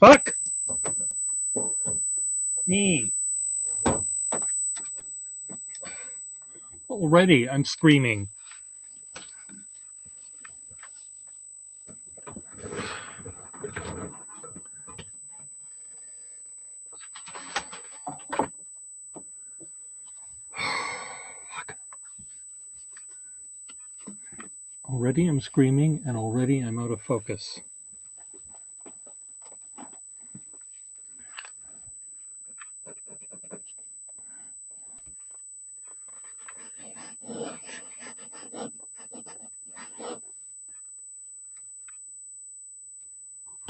Fuck me. Already I'm screaming. Already I'm screaming and already I'm out of focus.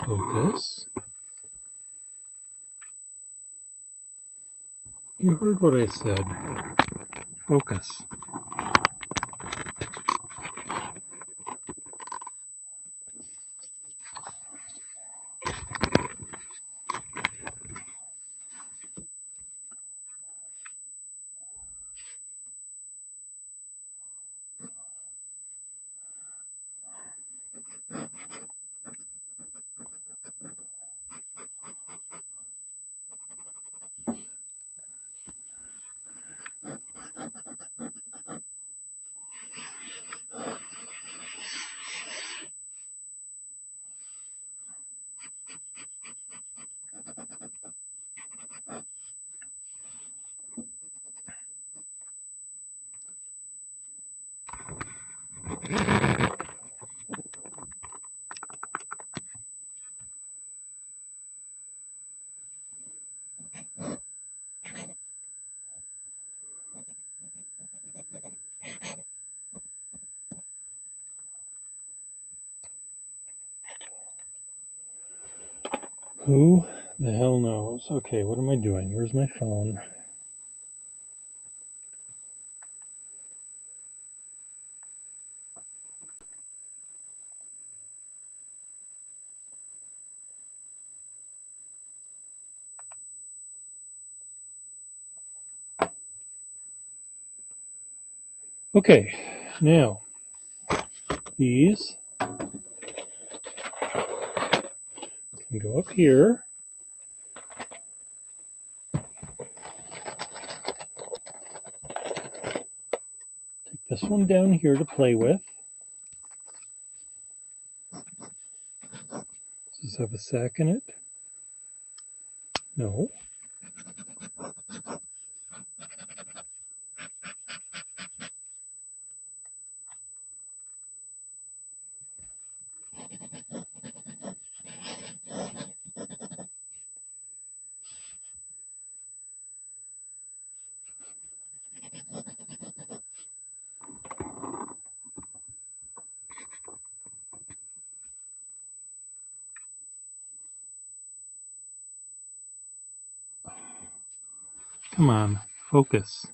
Focus. You heard what I said. Focus. Who the hell knows? Okay, what am I doing? Where's my phone? Okay, now these can go up here. Take this one down here to play with. Does this have a sack in it? No. Come on, focus.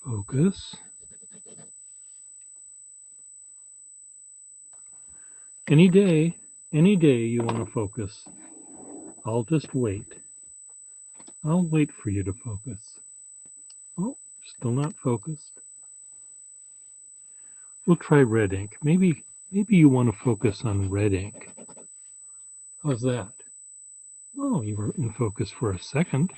Focus. Any day you want to focus, I'll just wait. I'll wait for you to focus. Oh, still not focused. We'll try red ink. Maybe you want to focus on red ink. How's that? Oh, you were in focus for a second.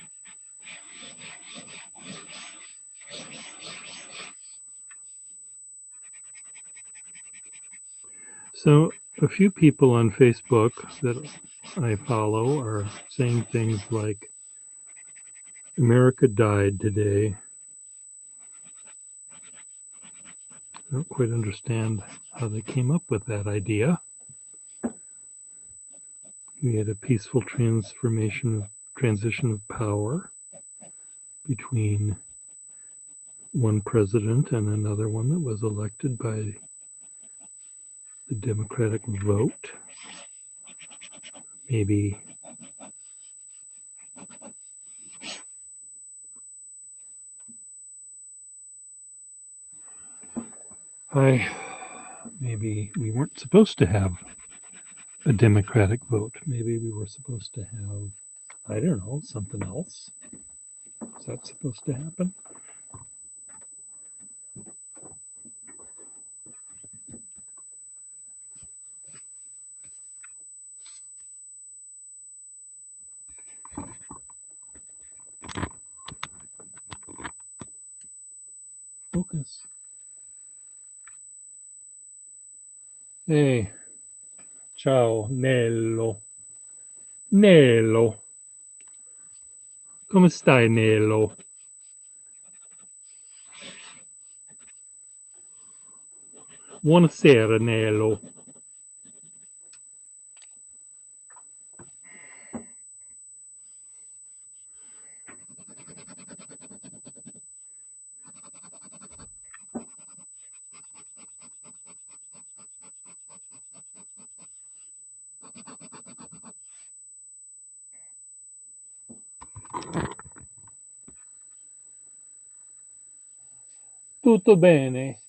So a few people on Facebook that I follow are saying things like, America died today. I don't quite understand how they came up with that idea. We had a peaceful transition of power between one president and another one that was elected by the democratic vote. Maybe Maybe we weren't supposed to have a democratic vote. Maybe we were supposed to have, I don't know, something else. Is that supposed to happen? Focus. Hey, ciao, Nello. Nello. Come stai, Nello? Buonasera, Nello. Tutto bene?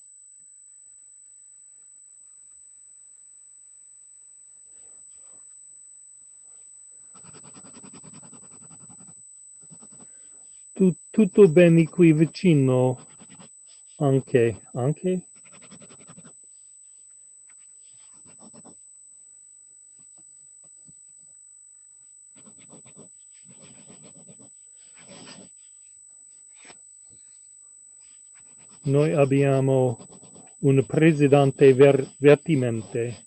Tutto bene qui vicino? Anche? Noi abbiamo un presidente vertimente.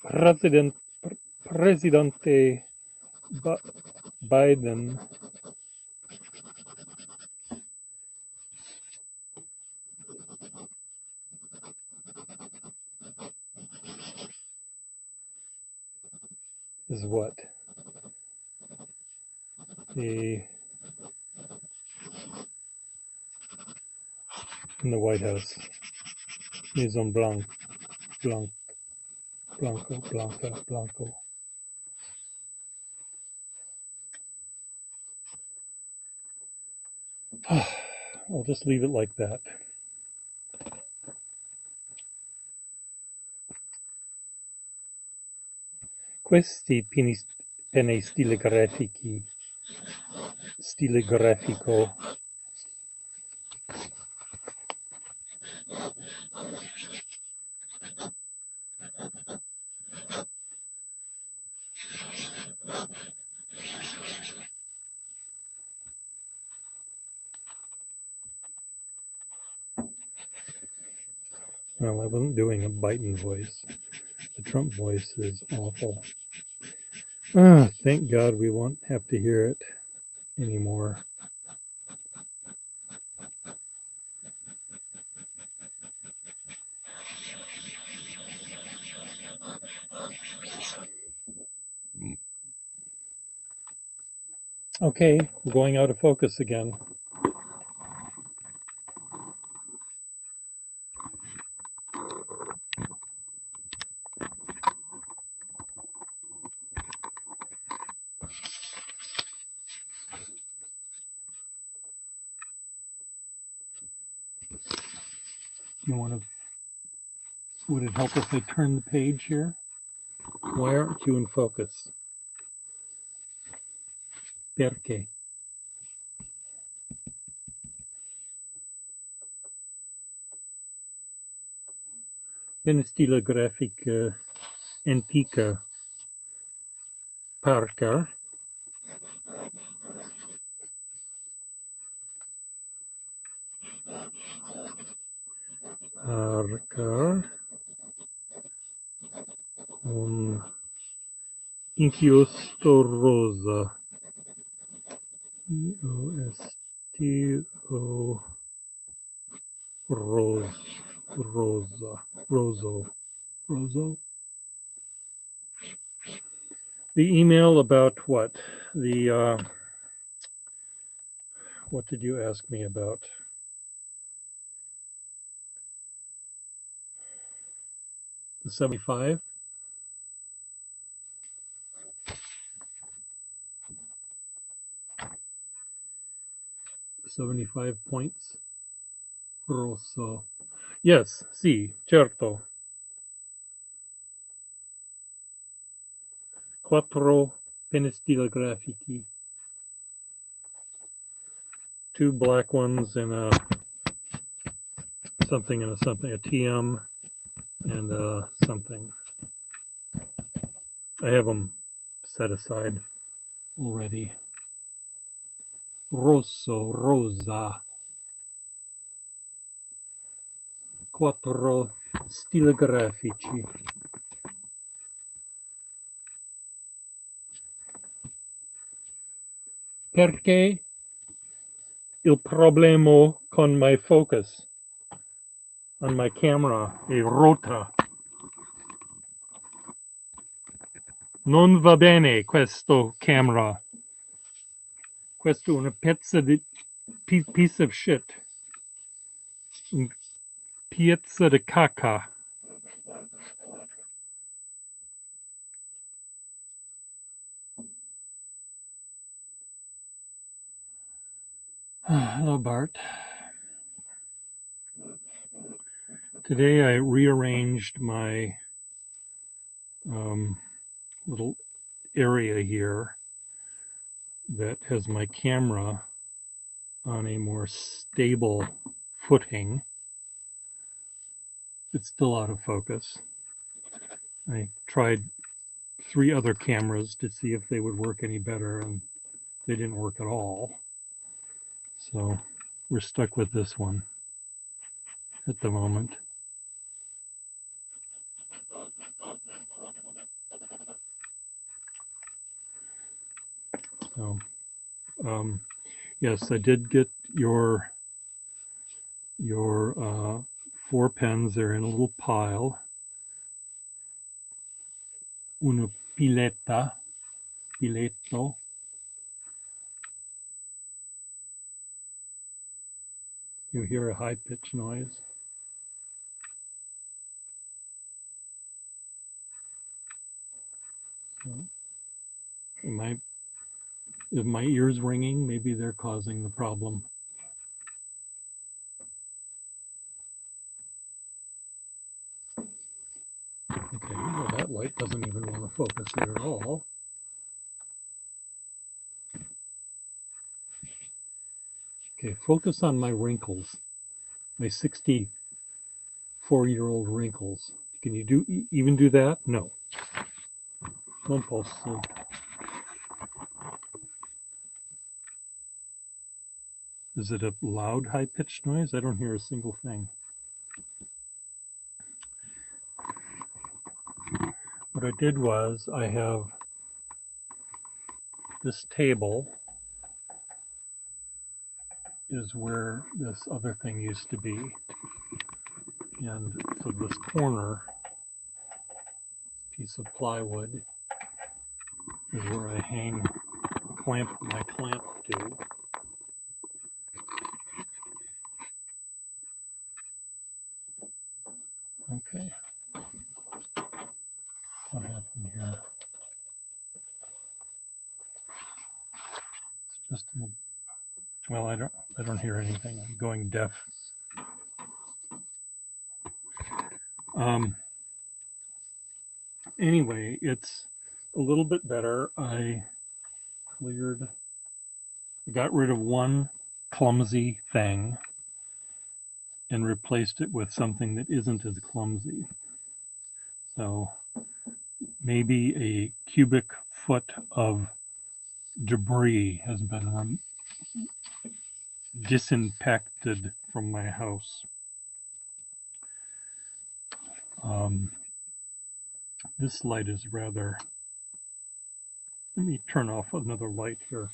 President, Presidente Biden. Is what? In the White House. Maison Blanco. I'll just leave it like that. Questi penne stile grafico. Well, I wasn't doing a Biden voice. The Trump voice is awful. Thank God we won't have to hear it anymore. Okay, we're going out of focus again. Would it help if I turn the page here? Why aren't you in focus? Perché? In stile grafica antica Parker. Un inchiostro rosa. Inchiostro roso. The email about what? What did you ask me about? The 75. 75 points. Rosso. Yes, sì, certo. 4 penstilografici. 2 black ones and a something and a something, a TM and a something. I have them set aside already. Rosso, rosa. 4 stilografici. Perché il problema con my focus on my camera è rota. Non va bene questo camera. Questo è una pezza di piece of shit. Un pezza di caca. Hello, Bart. Today I rearranged my little area here that has my camera on a more stable footing. It's still out of focus. I tried 3 other cameras to see if they would work any better, and they didn't work at all. So we're stuck with this one at the moment. So yes, I did get your 4 pens. They're in a little pile. Una piletto. You hear a high pitch noise. So, is my ears ringing? Maybe they're causing the problem. Okay, well, that light doesn't even want to focus here at all. Okay, focus on my wrinkles, my 64-year-old wrinkles. Can you even do that? No. Non posso. Is it a loud, high-pitched noise? I don't hear a single thing. What I did was I have this table is where this other thing used to be. And so this corner piece of plywood is where I hang my clamp to. Okay. What happened here? It's just well, I don't hear anything. I'm going deaf. Anyway, it's a little bit better. I got rid of one clumsy thing and replaced it with something that isn't as clumsy. So maybe a cubic foot of debris has been disimpacted from my house. This light is rather. Let me turn off another light here.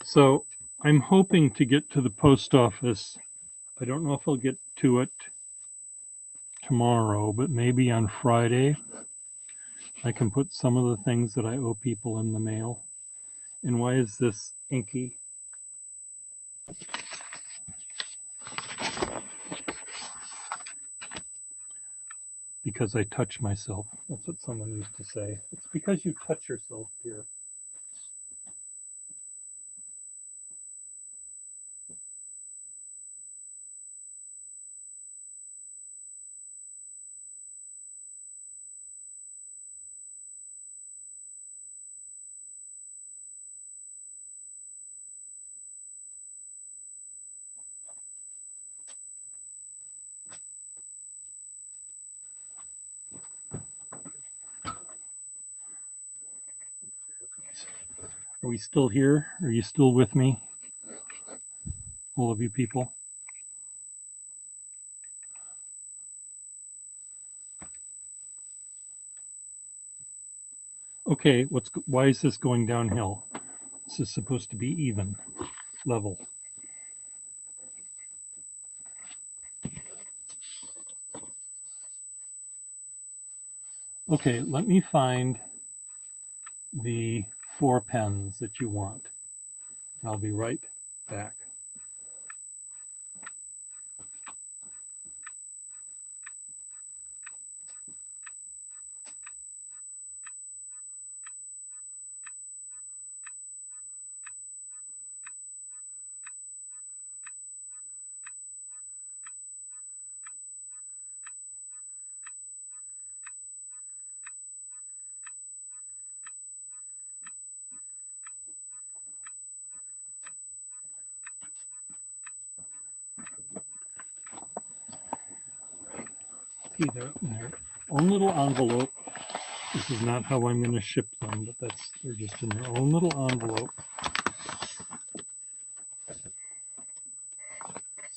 So I'm hoping to get to the post office. I don't know if I'll get to it tomorrow, but maybe on Friday I can put some of the things that I owe people in the mail. And why is this inky? Because I touch myself. That's what someone used to say. It's because you touch yourself here. Are we still here? Are you still with me? All of you people? Okay, why is this going downhill? This is supposed to be even, level. Okay, let me find the 4 pens that you want. I'll be right back. See their own little envelope. This is not how I'm going to ship them, but they're just in their own little envelope.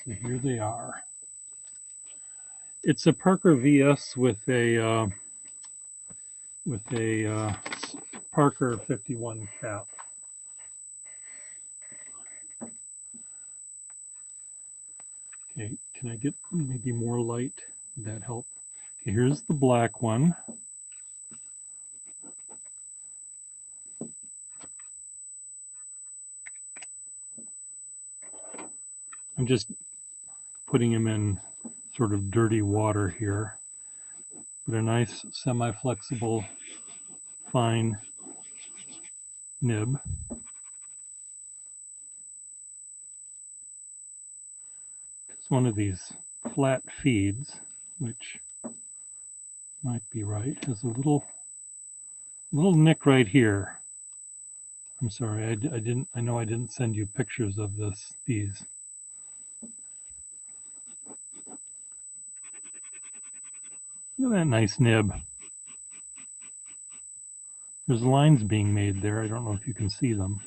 So here they are. It's a Parker VS with a Parker 51 cap. Okay, can I get maybe more light? Would that help? Okay, here's the black one. I'm just putting them in sort of dirty water here. But a nice semi-flexible fine nib. It's one of these flat feeds, which might be right, has a little nick right here. I'm sorry, I know I didn't send you pictures of these. Look at that nice nib. There's lines being made there. I don't know if you can see them.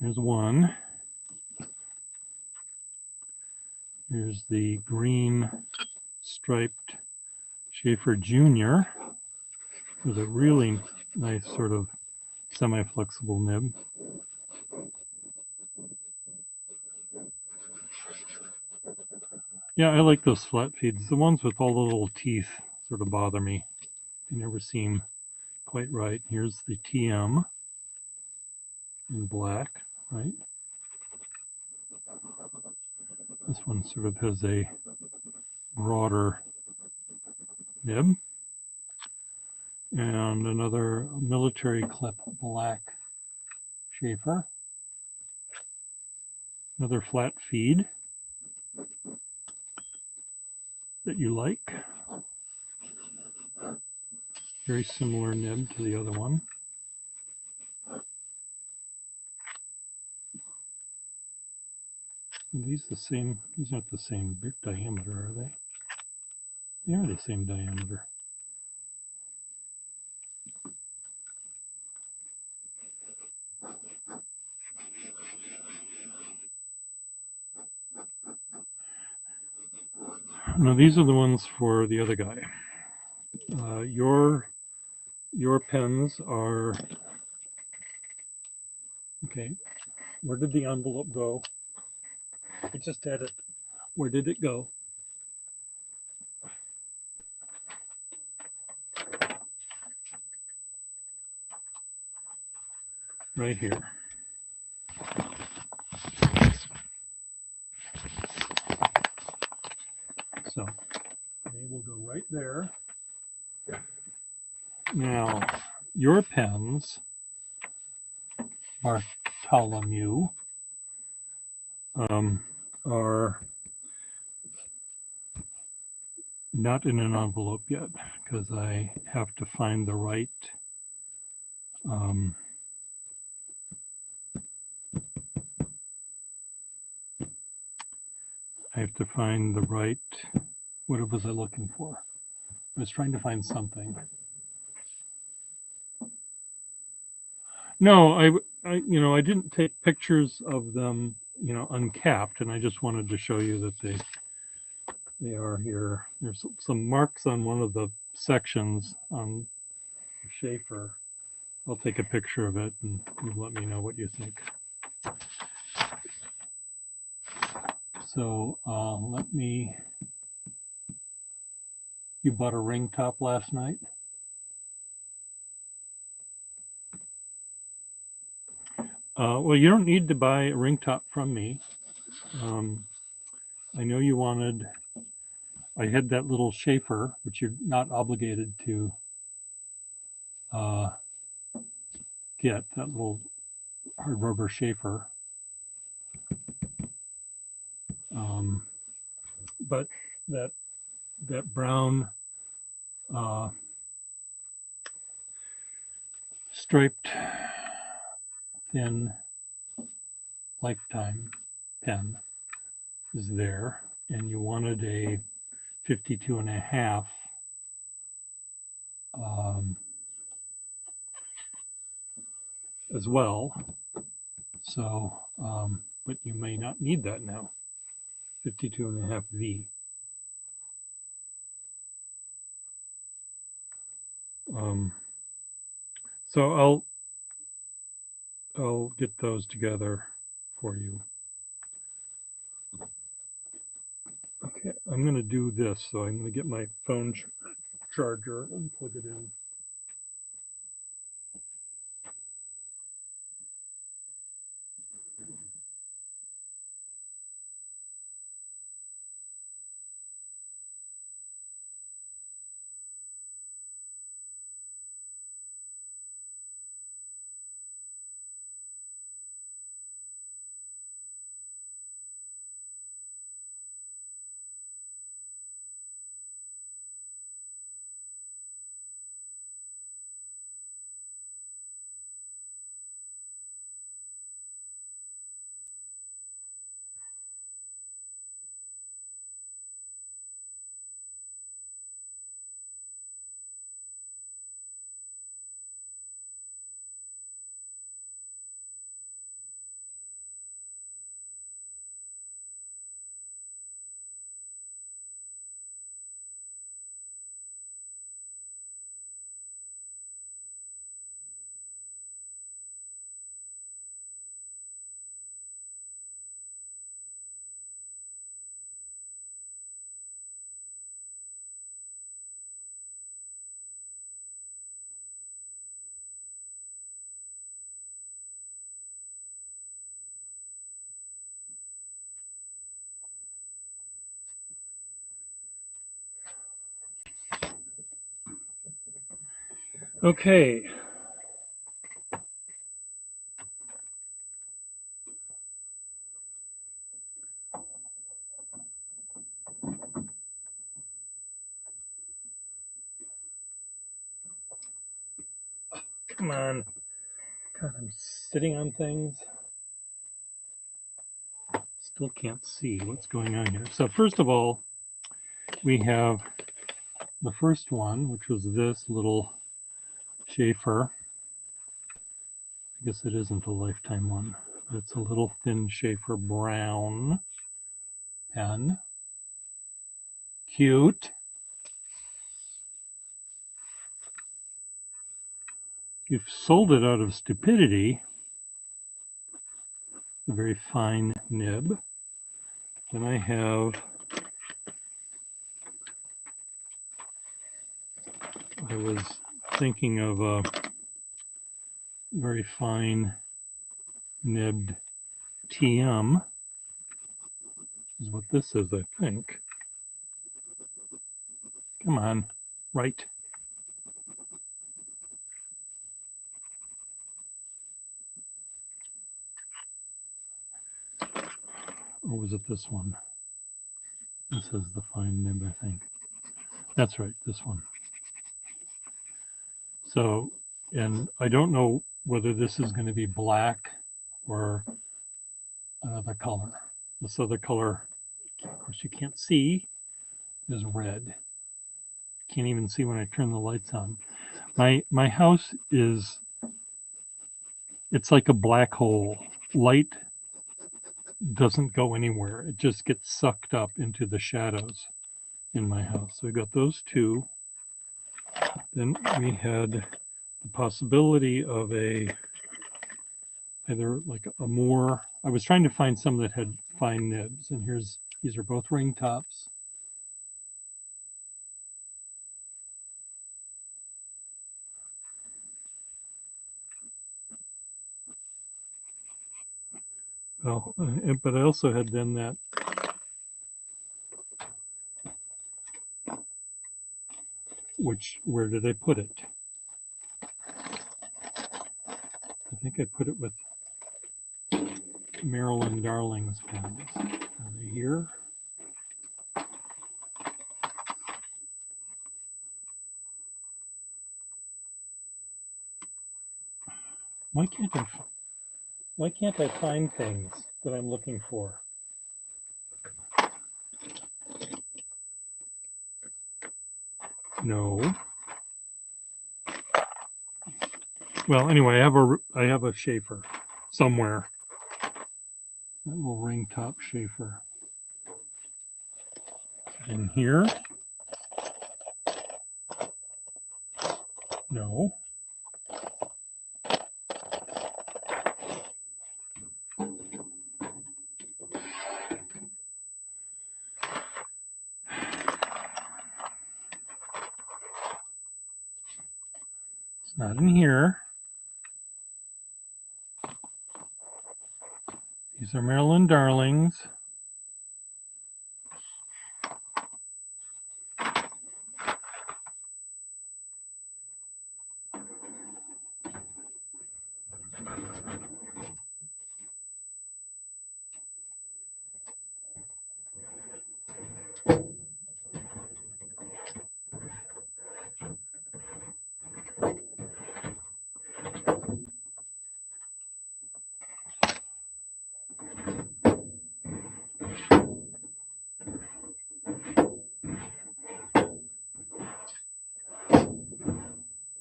There's one. Here's the green striped Schaefer Junior with a really nice sort of semi-flexible nib. Yeah, I like those flat feeds. The ones with all the little teeth sort of bother me. They never seem quite right. Here's the TM in black, right? This one sort of has a broader nib. And another military clip black Schaefer. Another flat feed that you like. Very similar nib to the other one. Are these the same? These aren't the same diameter, are they? They are the same diameter. Now these are the ones for the other guy. Your pens are okay. Where did the envelope go? I just had it. Where did it go? Right here. So they will go right there. Now, your pens, Bartholomew, are not in an envelope yet because I have to find the right what was I looking for? I was trying to find something. No, I didn't take pictures of them, uncapped, and I just wanted to show you that they are here. There's some marks on one of the sections on Schaefer. I'll take a picture of it and you let me know what you think. So you bought a ring top last night? Well, you don't need to buy a ring top from me. I know you wanted, I had that little Schaefer, which you're not obligated to get, that little hard rubber Schaefer. But that brown striped thin Lifetime pen is there, and you wanted a 52.5 as well. So, but you may not need that now. 52.5 V. So I'll get those together for you. Okay, I'm going to do this. So I'm going to get my phone charger and plug it in. Okay. Come on. God, I'm sitting on things. Still can't see what's going on here. So first of all, we have the first one, which was this little Schaefer. I guess it isn't a Lifetime one. It's a little thin Schaefer brown pen. Cute. You've sold it out of stupidity. A very fine nib. Then I was thinking of a very fine nibbed TM, is what this is, I think. Come on, right. Or was it this one? This is the fine nib, I think. That's right, this one. So, and I don't know whether this is going to be black or another color. This other color, of course you can't see, is red. Can't even see when I turn the lights on. My house is, it's like a black hole. Light doesn't go anywhere. It just gets sucked up into the shadows in my house. So we got those two. Then we had the possibility of either like a more, I was trying to find some that had fine nibs, and these are both ring tops. Well, but I also had then that where did I put it? I think I put it with Maryland Darlings pens. Are they here? Why can't I find things that I'm looking for? No. Well, anyway, I have a Schaefer somewhere. That little ring top Schaefer. In here? No. It's not in here. These are Maryland Darlings.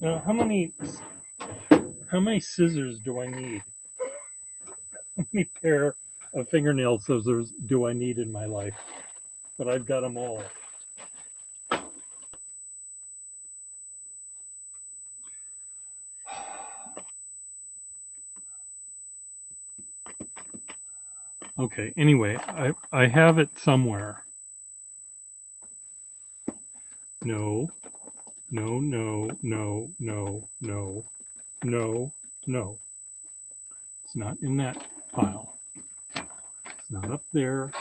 Now, how many scissors do I need? How many pair of fingernail scissors do I need in my life? But I've got them all. Okay, anyway, I have it somewhere. No, no, no, no, no, no, no, no. It's not in that pile. It's not up there.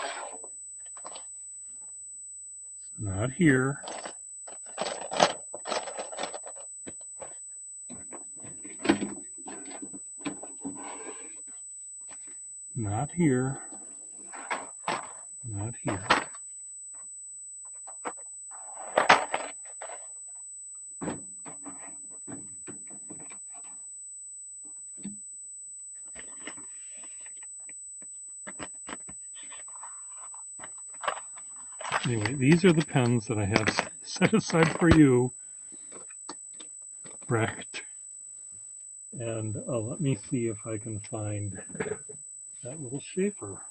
It's not here. Not here. Not here. Anyway, these are the pens that I have set aside for you, Brecht. And let me see if I can find that little Schaefer.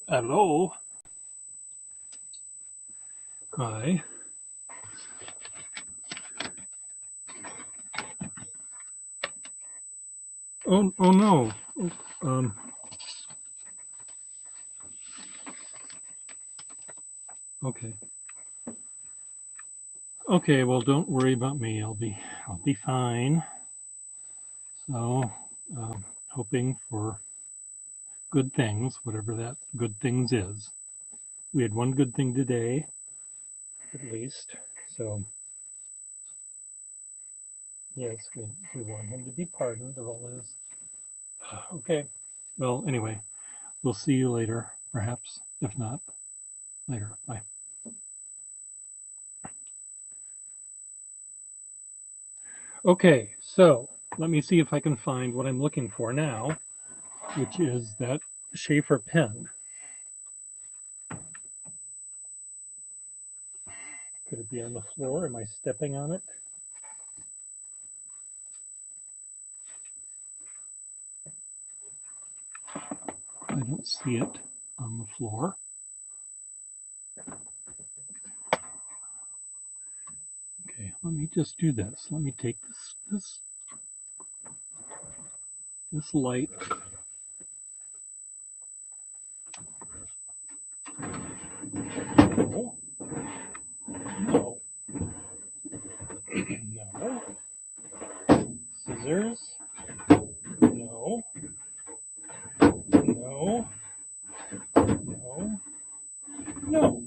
Hello. Hi. Oh no. Um, okay. Okay, well, don't worry about me. I'll be fine. So, hoping for good things, whatever that good things is. We had one good thing today, at least. So, yes, we want him to be pardoned of all his. Okay. Well, anyway, we'll see you later, perhaps. If not, later. Bye. Okay, so let me see if I can find what I'm looking for now, which is that Schaefer pen. Could it be on the floor? Am I stepping on it? I don't see it on the floor. Okay, let me just do this. Let me take this light. No, no, no. Scissors. No, no, no, no.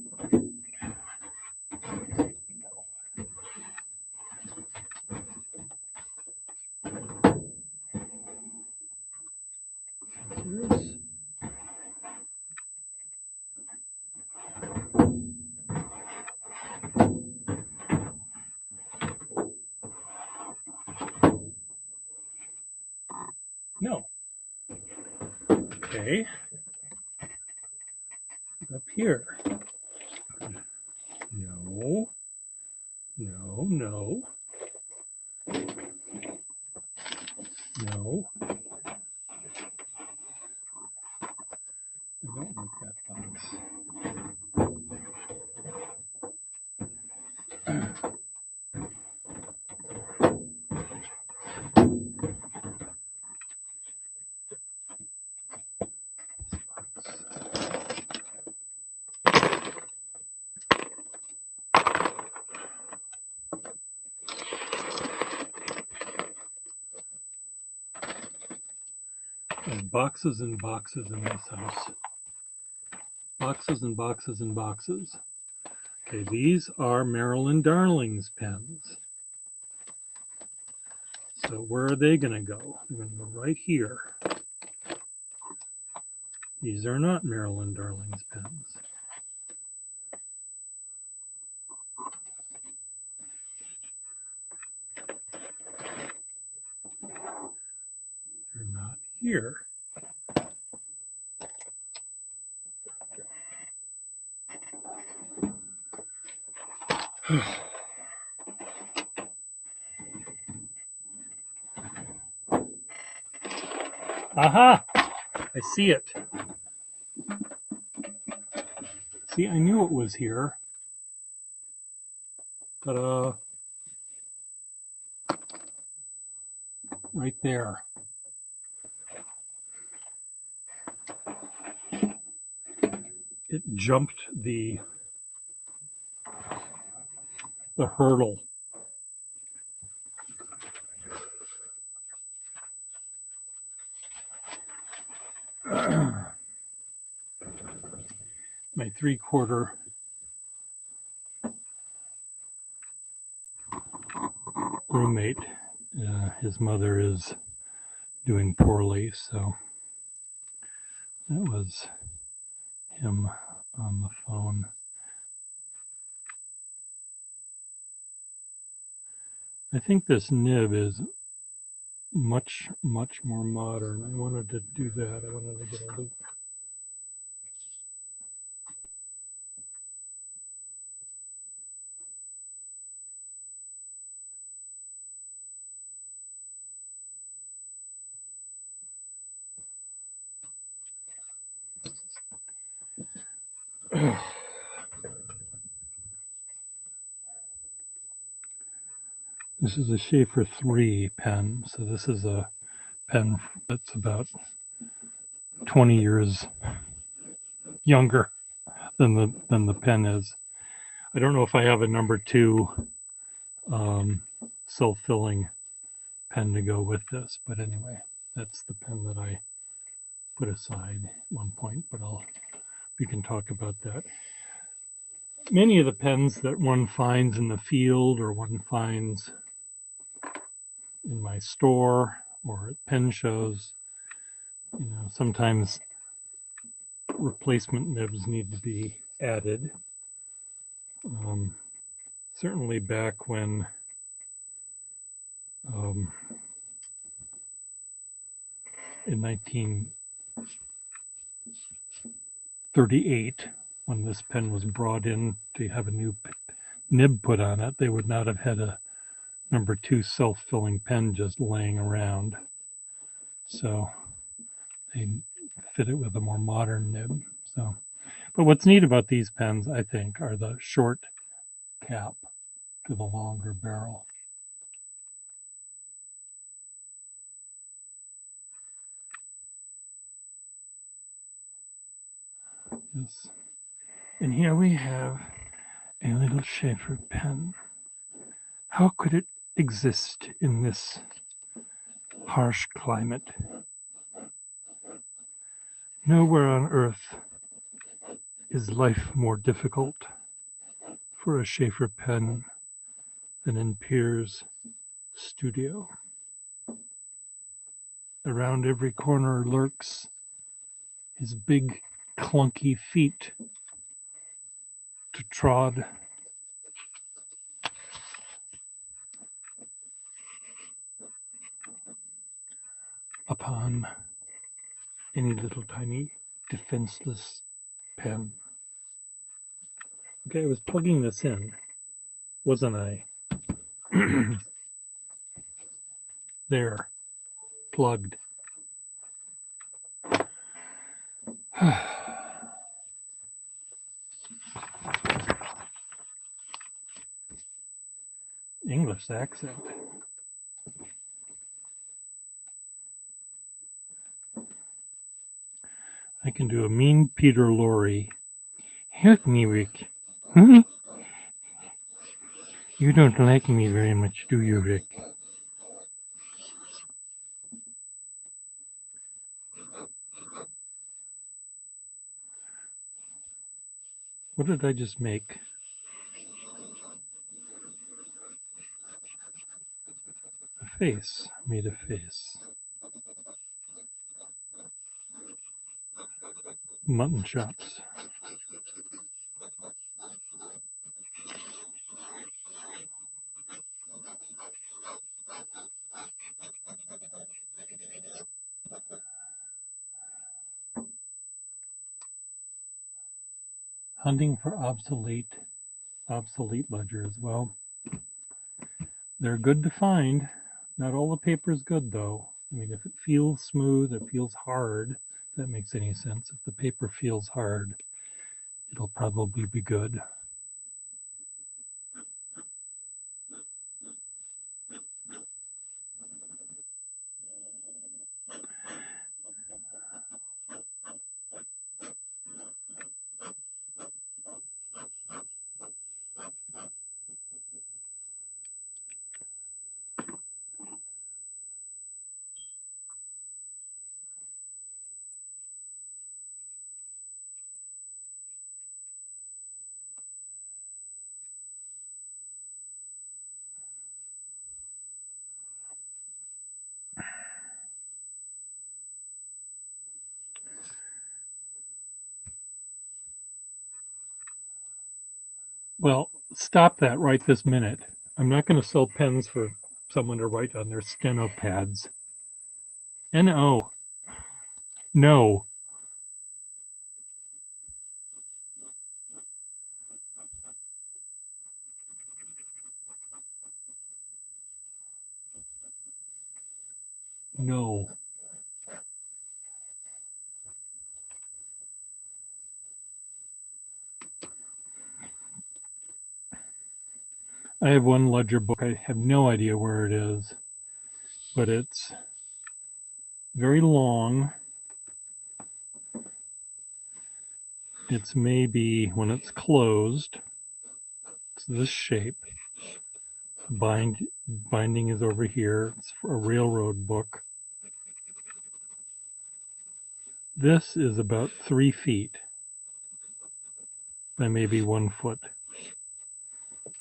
Scissors. No. Okay. Up here. No, no, no, no. I don't like that box. And boxes and boxes in this house. Boxes and boxes and boxes. Okay, these are Marilyn Darling's pens. So where are they going to go? They're going to go right here. These are not Marilyn Darling's pens. They're not here. Aha! I see it. See, I knew it was here. Ta-da! Right there. It jumped the hurdle. My 3/4 roommate, his mother is doing poorly, so that was him on the phone. I think this nib is much more modern. I wanted to do that. I wanted to get a loop. This is a Schaefer 3 pen, so this is a pen that's about 20 years younger than the pen is. I don't know if I have a number 2 self-filling pen to go with this, but anyway, that's the pen that I put aside at one point, but we can talk about that. Many of the pens that one finds in the field or one finds in my store or at pen shows, sometimes replacement nibs need to be added. Certainly back when in 1938, when this pen was brought in to have a new nib put on it, they would not have had a number 2 self-filling pen just laying around. So they fit it with a more modern nib. So, but what's neat about these pens, I think, are the short cap to the longer barrel. Yes. And here we have a little Schaefer pen. How could it exist in this harsh climate? Nowhere on earth is life more difficult for a Schaefer pen than in Pierre's studio. Around every corner lurks his big clunky feet to trod upon any little tiny defenseless pen. Okay, I was plugging this in, wasn't I? There, plugged. English accent. I can do a mean Peter Lorre. Help me, Rick. You don't like me very much, do you, Rick? What did I just make? A face. I made a face. Mutton chops. Hunting for obsolete ledgers. Well, they're good to find. Not all the paper is good, though. I mean, if it feels smooth, it feels hard, if that makes any sense. If the paper feels hard, it'll probably be good. Well, stop that right this minute. I'm not going to sell pens for someone to write on their steno pads. N-O. No. No. I have one ledger book. I have no idea where it is, but it's very long. It's maybe, when it's closed, it's this shape. Binding is over here. It's a railroad book. This is about 3 feet by maybe 1 foot.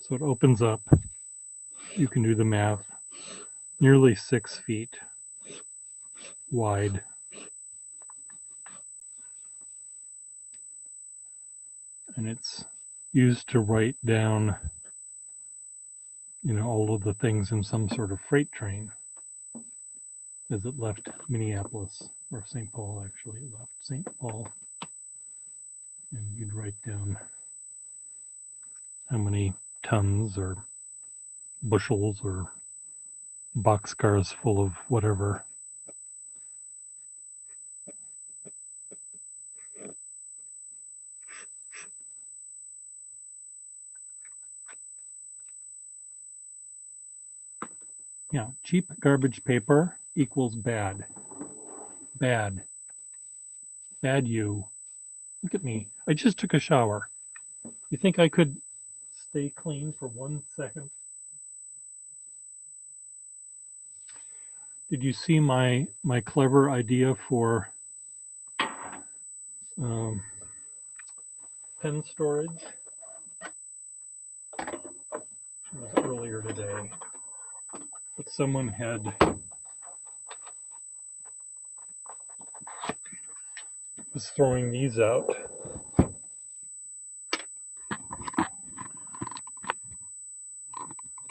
So it opens up. You can do the math. Nearly 6 feet wide. And it's used to write down, all of the things in some sort of freight train as it left Minneapolis, or St. Paul, actually. It left St. Paul. And you'd write down how many tons or bushels or boxcars full of whatever. Yeah, cheap garbage paper equals bad. Bad. Bad you. Look at me. I just took a shower. You think I could stay clean for 1 second? Did you see my clever idea for pen storage? It was earlier today. But someone was throwing these out.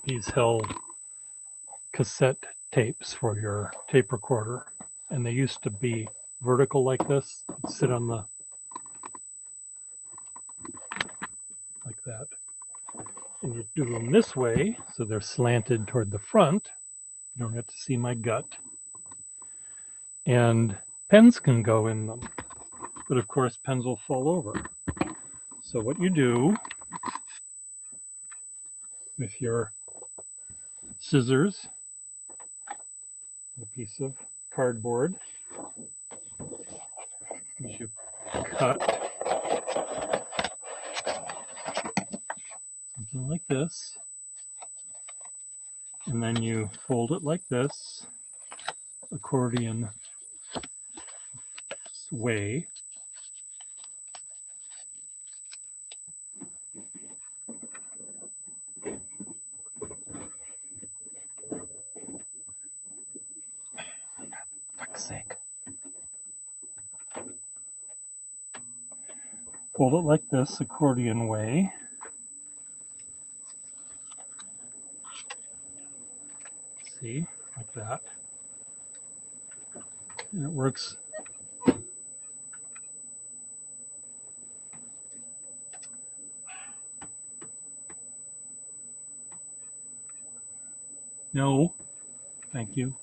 These held cassette tapes for your tape recorder, and they used to be vertical like this. You'd sit on the like that, and you do them this way, so they're slanted toward the front. You don't have to see my gut. And pens can go in them, but of course pens will fall over. So what you do with your scissors, a piece of cardboard, is you cut something like this, and then you fold it like this, accordion way. For fuck's sake. Fold it like this, accordion way. See, like that. And it works. No, thank you.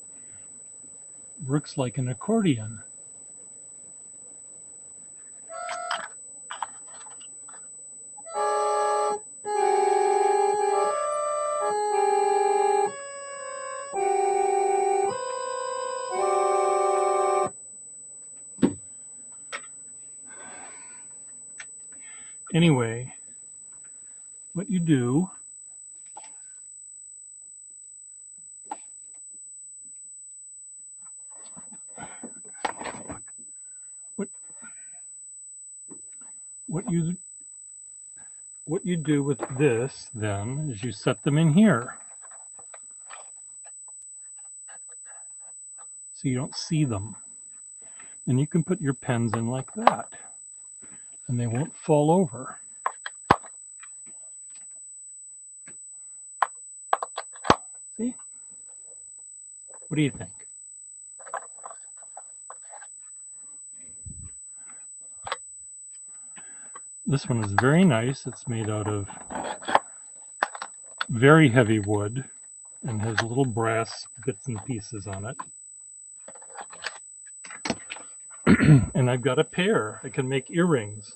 Works like an accordion. Anyway, what you do what you do with this then is you set them in here so you don't see them. And you can put your pens in like that and they won't fall over. See? What do you think? This one is very nice. It's made out of very heavy wood and has little brass bits and pieces on it. And I've got a pair. I can make earrings.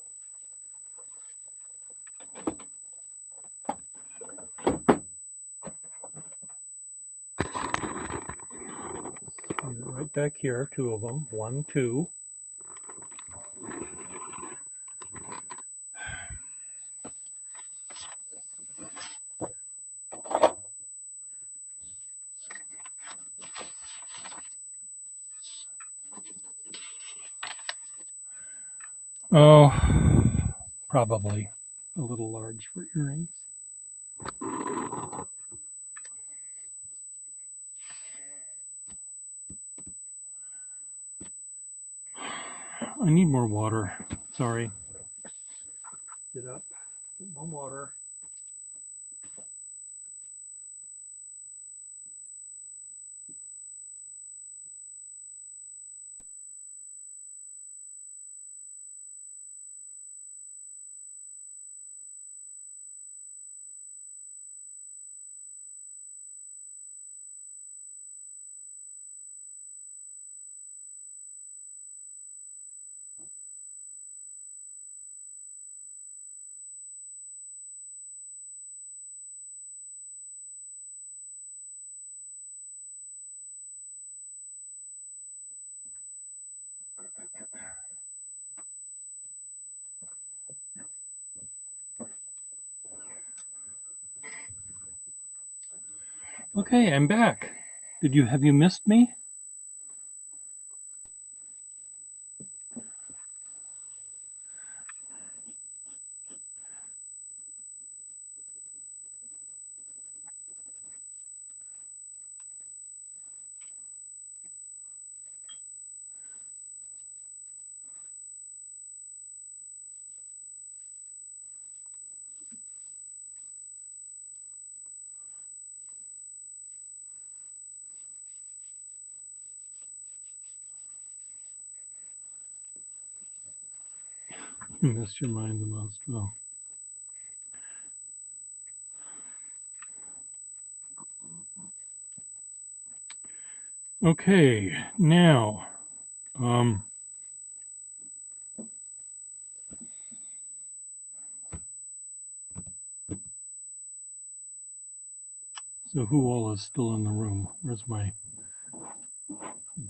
want back here, 2 of them, 1, 2. Oh, probably a little large for earrings. I need more water. Sorry. Get up. Get more water. Okay, I'm back. Have you missed me? You missed your mind the most. Well. Okay, now, so who all is still in the room? Where's my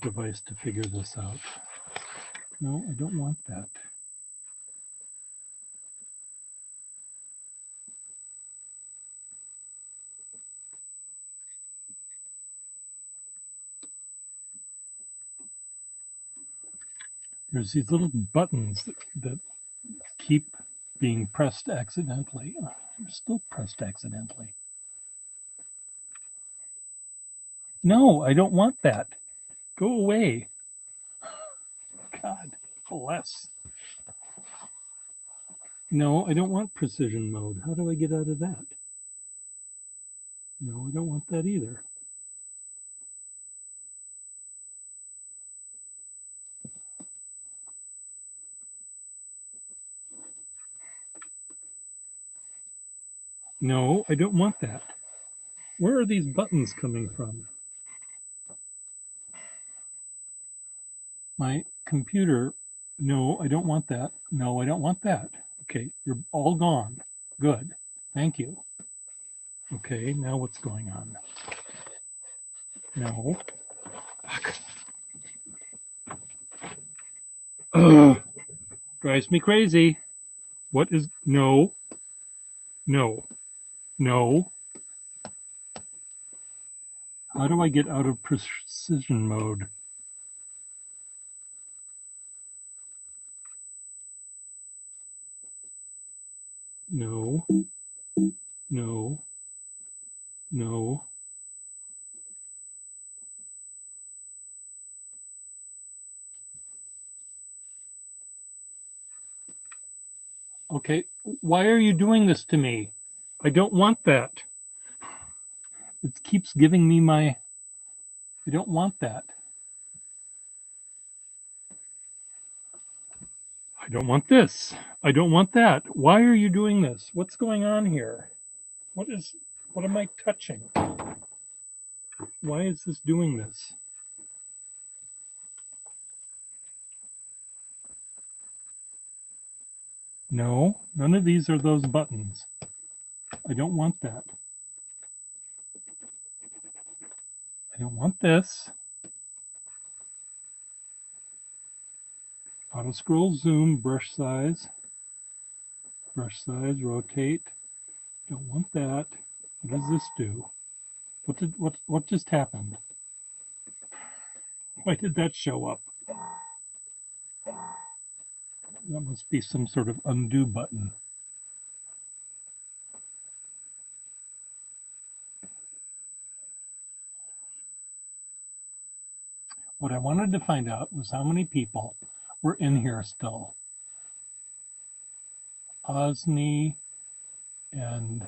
device to figure this out? No, I don't want that. There's these little buttons that keep being pressed accidentally. They're still pressed accidentally. No, I don't want that. Go away. God bless. No, I don't want precision mode. How do I get out of that? No, I don't want that either. No, I don't want that. Where are these buttons coming from? My computer. No, I don't want that. No, I don't want that. Okay, you're all gone. Good. Thank you. Okay, now what's going on? No. Ugh, drives me crazy. What is, no, no, no. How do I get out of precision mode? No, no, no. Okay, why are you doing this to me? I don't want that. It keeps giving me my, I don't want that. I don't want this. I don't want that. Why are you doing this? What's going on here? What am I touching? Why is this doing this? No, none of these are those buttons. I don't want that. I don't want this. Auto scroll, zoom, brush size, rotate. Don't want that. What does this do? What just happened? Why did that show up? That must be some sort of undo button. What I wanted to find out was how many people were in here still. Osni and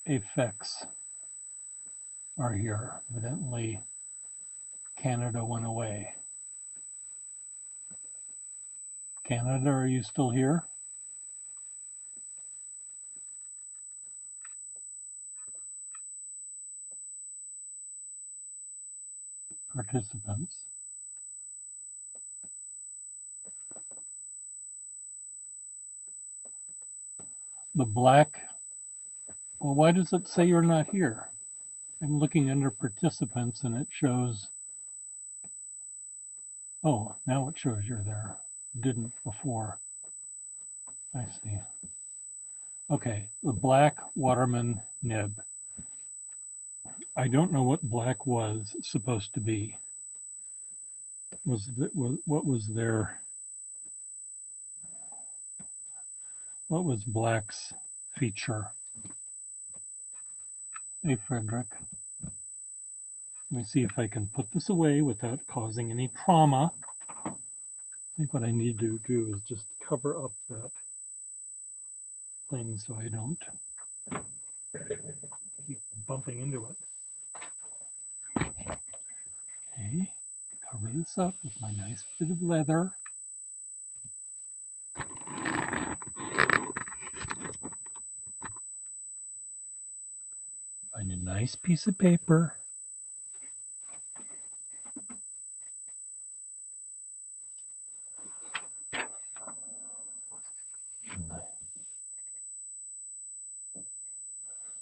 Afex are here. Evidently, Canada went away. Canada, are you still here? Participants. The black, well, why does it say you're not here? I'm looking under participants and it shows, oh, now it shows you're there. It didn't before. I see. Okay, the black Waterman nib. I don't know what black was supposed to be. What was their, what was black's feature? Hey, Frederick. Let me see if I can put this away without causing any trauma. I think what I need to do is just cover up that thing so I don't keep bumping into it. Okay, cover this up with my nice bit of leather. Find a nice piece of paper.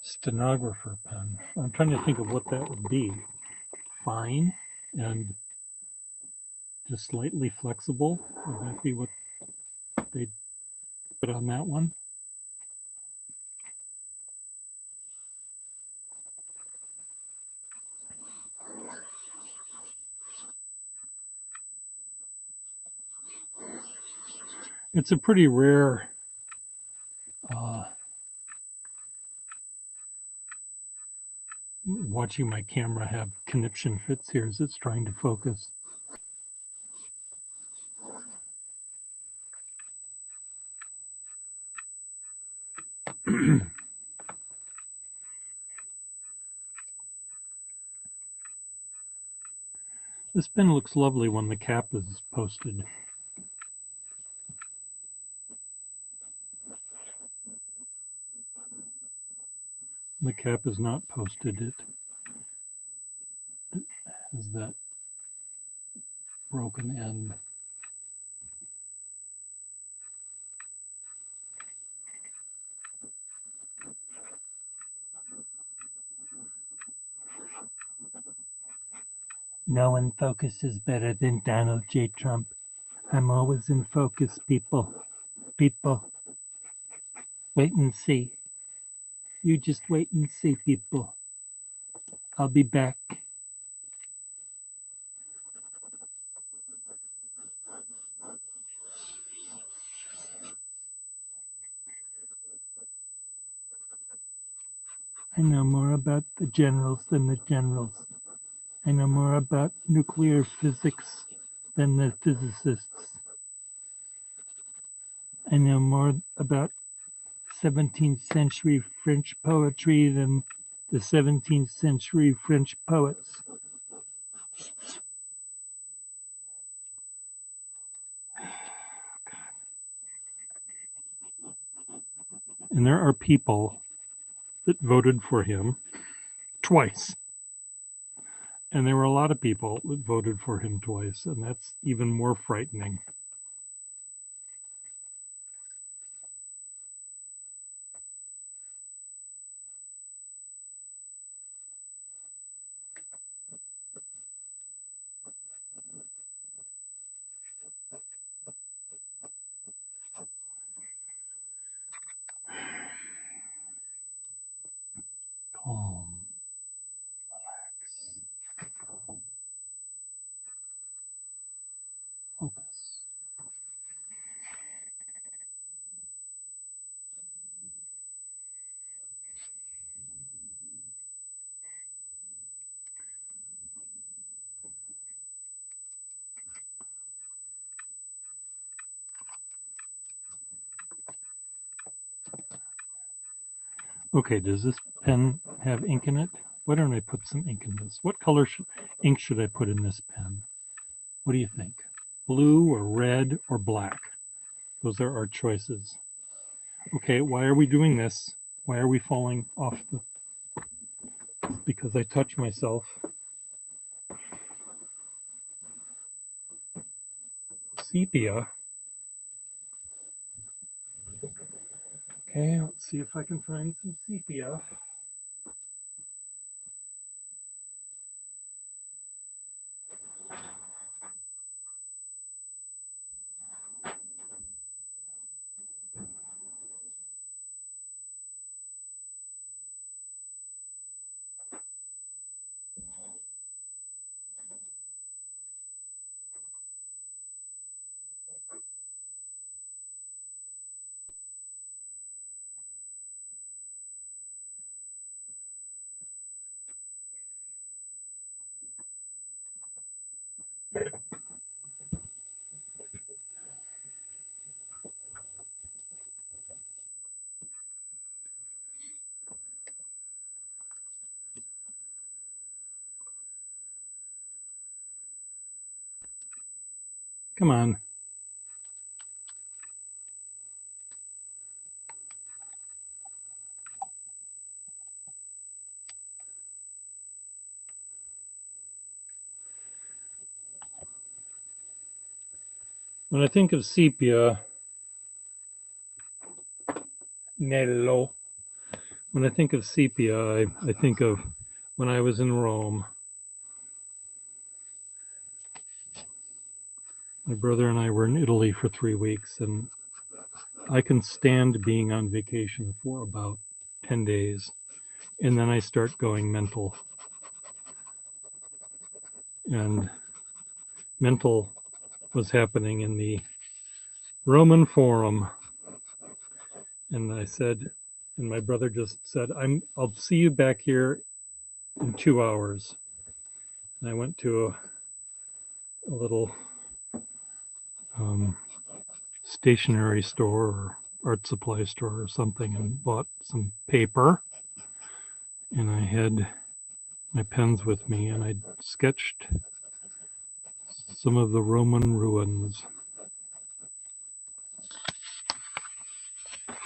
Stenographer pen. I'm trying to think of what that would be. Fine and just slightly flexible. Would that be what they put on that one? It's a pretty rare watching my camera have conniption fits here as it's trying to focus. This pen looks lovely when the cap is posted. The cap is not posted. It has that broken end. No one focuses better than Donald J. Trump. I'm always in focus, people. People. Wait and see. You just wait and see, people. I'll be back. I know more about the generals than the generals. I know more about nuclear physics than the physicists. I know more about 17th century French poetry than the 17th century French poets. And there are people that voted for him twice. And there were a lot of people that voted for him twice, and that's even more frightening. calm, relax, focus. Okay, does this pen have ink in it? Why don't I put some ink in this? What color ink should I put in this pen? What do you think? Blue or red or black? Those are our choices. Okay, why are we doing this? Why are we falling off the... Because I touch myself. Sepia. Okay, let's see if I can find some sepia. Come on. When I think of sepia, Nello. When I think of sepia, I think of when I was in Rome. My brother and I were in Italy for 3 weeks, and I can stand being on vacation for about 10 days, and then I start going mental. And mental was happening in the Roman Forum. And I said, and my brother just said, I'll see you back here in 2 hours. And I went to a little stationery store or art supply store or something and bought some paper. And I had my pens with me, and I sketched some of the Roman ruins.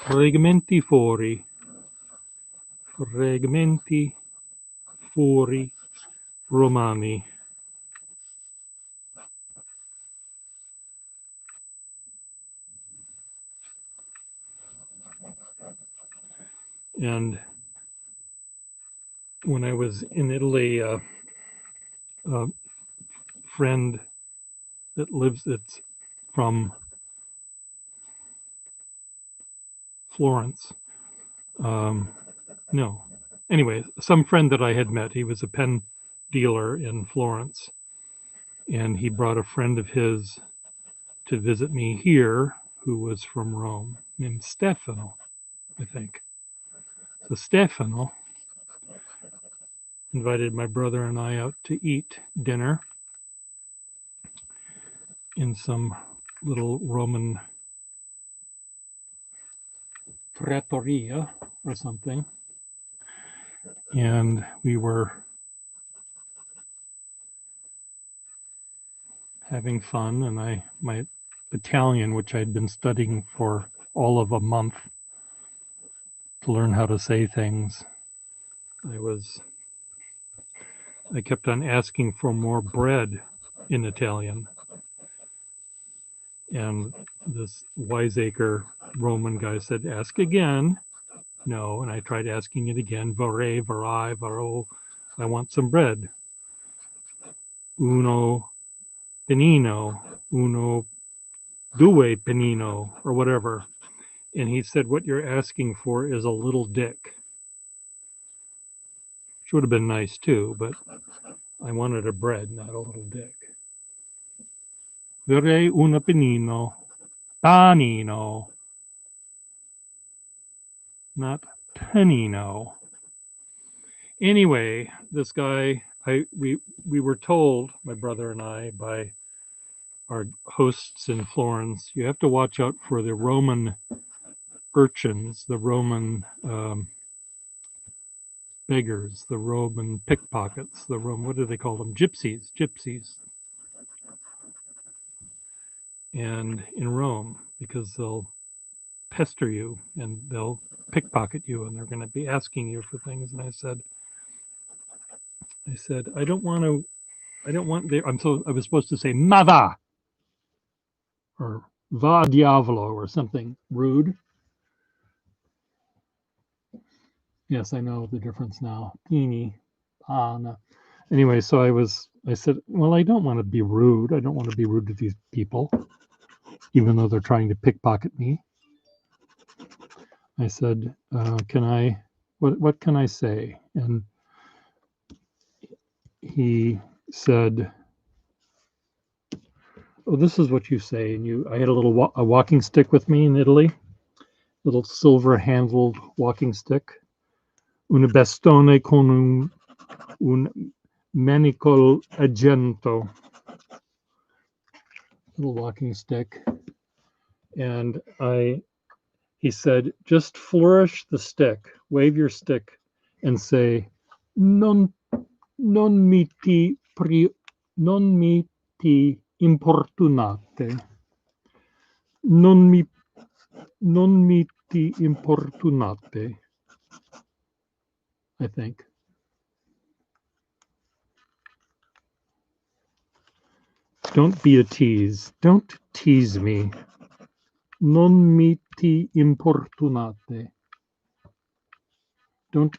Fragmenti fuori Romani. And when I was in Italy, a friend that's from Florence. No. Anyway, some friend that I had met, he was a pen dealer in Florence. And he brought a friend of his to visit me here who was from Rome, named Stefano, I think. So Stefano invited my brother and I out to eat dinner in some little Roman trattoria or something. And we were having fun, and my Italian, which I'd been studying for all of a month to learn how to say things, I kept on asking for more bread in Italian. And this wiseacre Roman guy said, ask again. No. And I tried asking it again. Vorrei, varo. I want some bread. Uno panino, uno due panino, or whatever. And he said, what you're asking for is a little dick. which would have been nice too, but I wanted a bread, not a little dick. Vorrei un panino. Panino. Not panino. Anyway, this guy, we were told, my brother and I, by our hosts in Florence, you have to watch out for the Roman urchins, the Roman beggars, the Roman pickpockets, the Roman, what do they call them? Gypsies. And in Rome, because they'll pester you and they'll pickpocket you and they're going to be asking you for things. And I said, I don't want, I was supposed to say "Mava" or "Va diavolo" or something rude. Yes, I know the difference now. Teeny. No. Anyway, so I said, well, I don't want to be rude. I don't want to be rude to these people, even though they're trying to pickpocket me. I said, what can I say? And he said, oh, this is what you say. And I had a walking stick with me in Italy, little silver handled walking stick. Un bastone con un manico argento. Little walking stick. And he said, just flourish the stick, wave your stick, and say, non mi ti importunate. Non mi ti importunate. I think. Don't be a tease. Don't tease me. Non mi ti importunate. Don't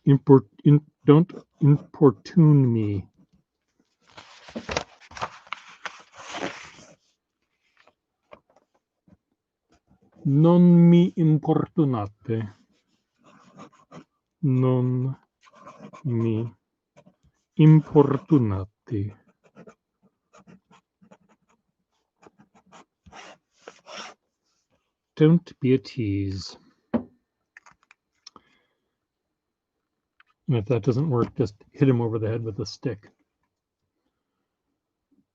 importune me. Non mi importunate. Non mi importunati. Don't be a tease. And if that doesn't work, just hit him over the head with a stick.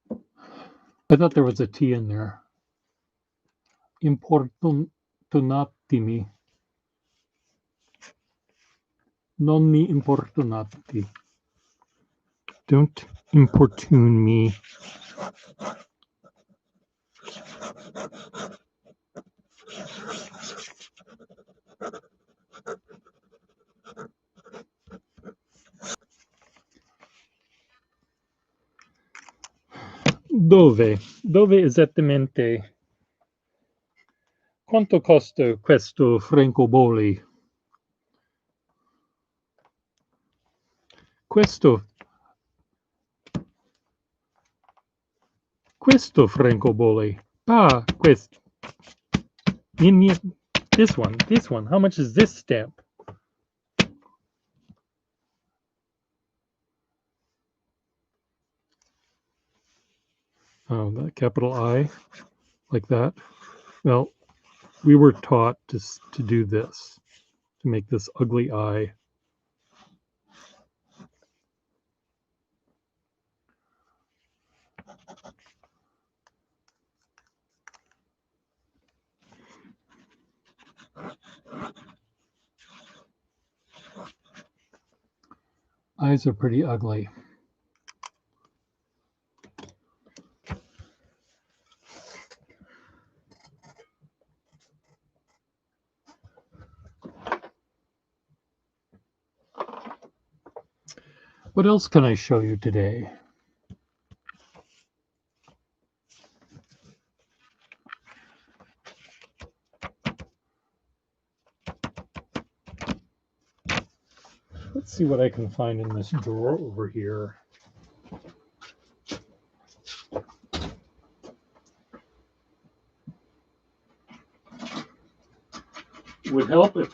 I thought there was a T in there. Importunatimi. Non mi importunati. Don't importune me. Dove? Dove esattamente? Quanto costa questo francobolli? Questo francobolli. Questo. This one. How much is this stamp? Oh, that capital I, like that. Well, we were taught to do this, to make this ugly I. Eyes are pretty ugly. What else can I show you today? Let's see what I can find in this drawer over here. Would help if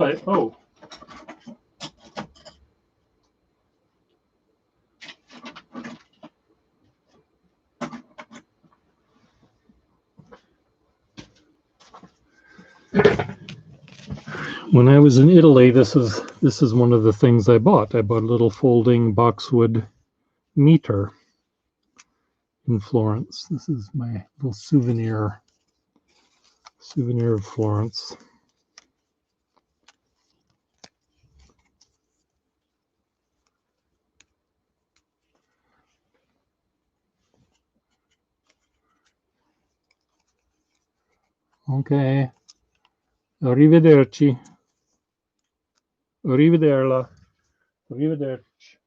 When I was in Italy, this is one of the things I bought. I bought a little folding boxwood meter in Florence. This is my little souvenir of Florence. Okay. Arrivederci. Arrivederla. Arrivederci.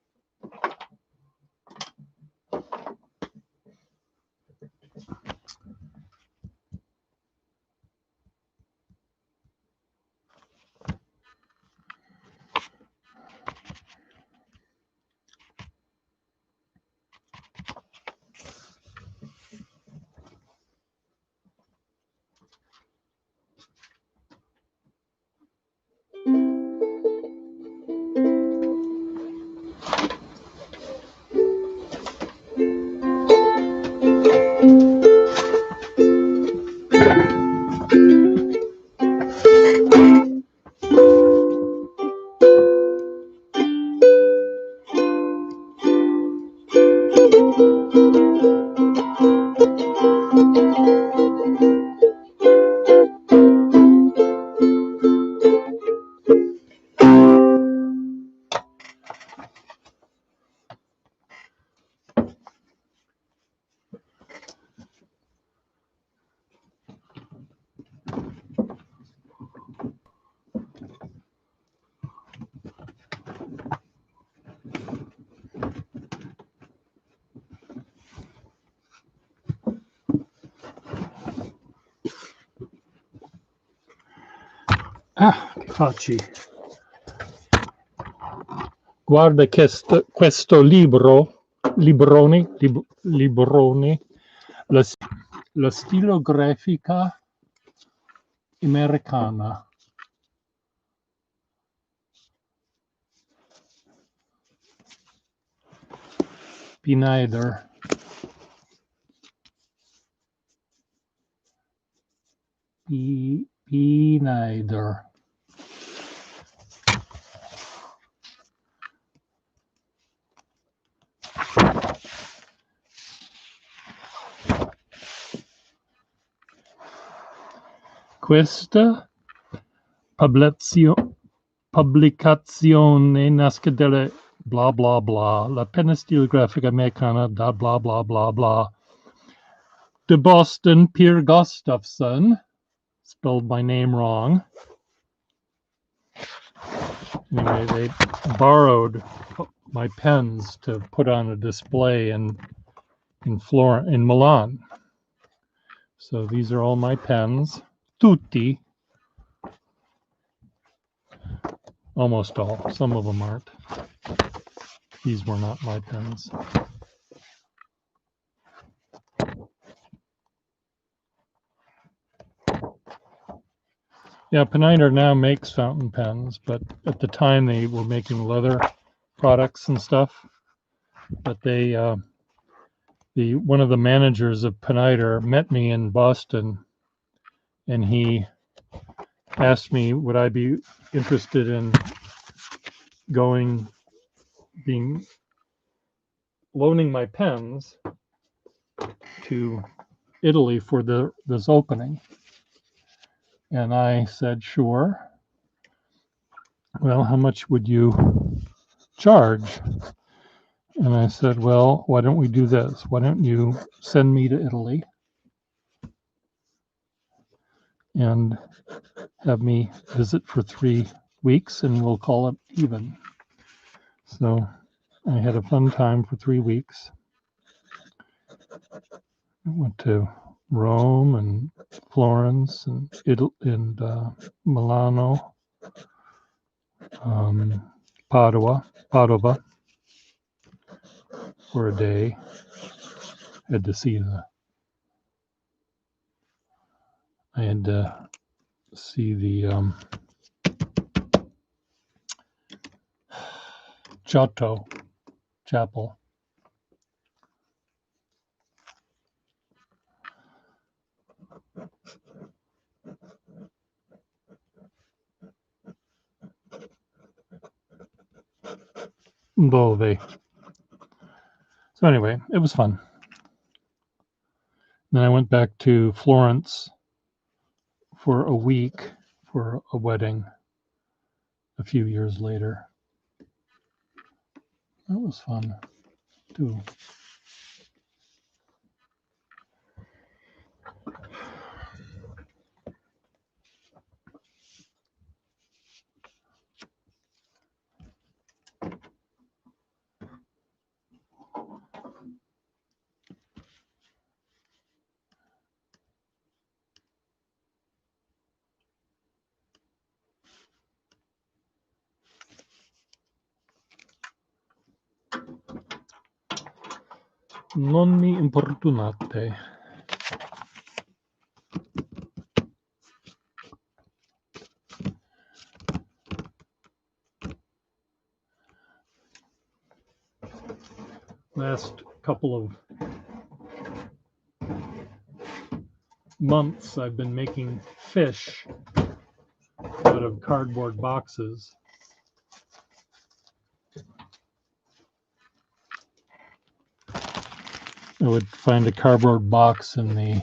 Ah, che facci. Guarda questo librone, la stilografica americana. Pineider. Pineider. Questa pubblicazione nasce delle blah blah blah, la penna stilografica americana da blah blah blah blah. De Boston, Pierre Gustafson, spelled my name wrong. Anyway, they borrowed my pens to put on a display in Milan. So these are all my pens, tutti, almost all. Some of them aren't. These were not my pens. Yeah, Pineider now makes fountain pens, but at the time they were making leather products and stuff. But they, one of the managers of Pineider met me in Boston, and he asked me would I be interested in loaning my pens to Italy for this opening. And I said, sure. Well, how much would you charge? And I said, well, why don't we do this? Why don't you send me to Italy and have me visit for 3 weeks, and we'll call it even. So I had a fun time for 3 weeks. I went to Rome and Florence and Milano, Padova for a day. Had to see the Giotto Chapel. Bove. So anyway, it was fun. Then I went back to Florence for a week for a wedding a few years later. That was fun too. Non mi importunate. Last couple of months, I've been making fish out of cardboard boxes. I would find a cardboard box in the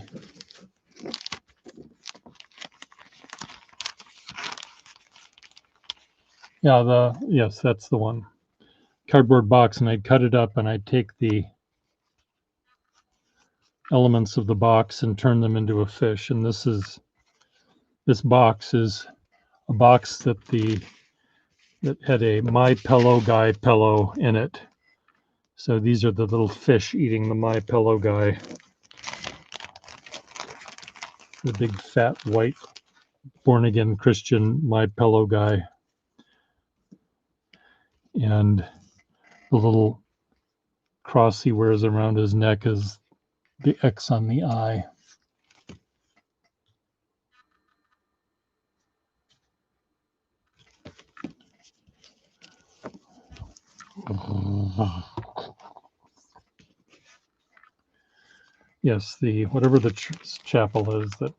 yes, that's the one. Cardboard box, and I'd cut it up and I'd take the elements of the box and turn them into a fish. And this box is a box that had a My Pillow Guy pillow in it. So these are the little fish eating the My Pillow Guy. The big fat white born again Christian My Pillow Guy. And the little cross he wears around his neck is the X on the eye. Yes, whatever the chapel is that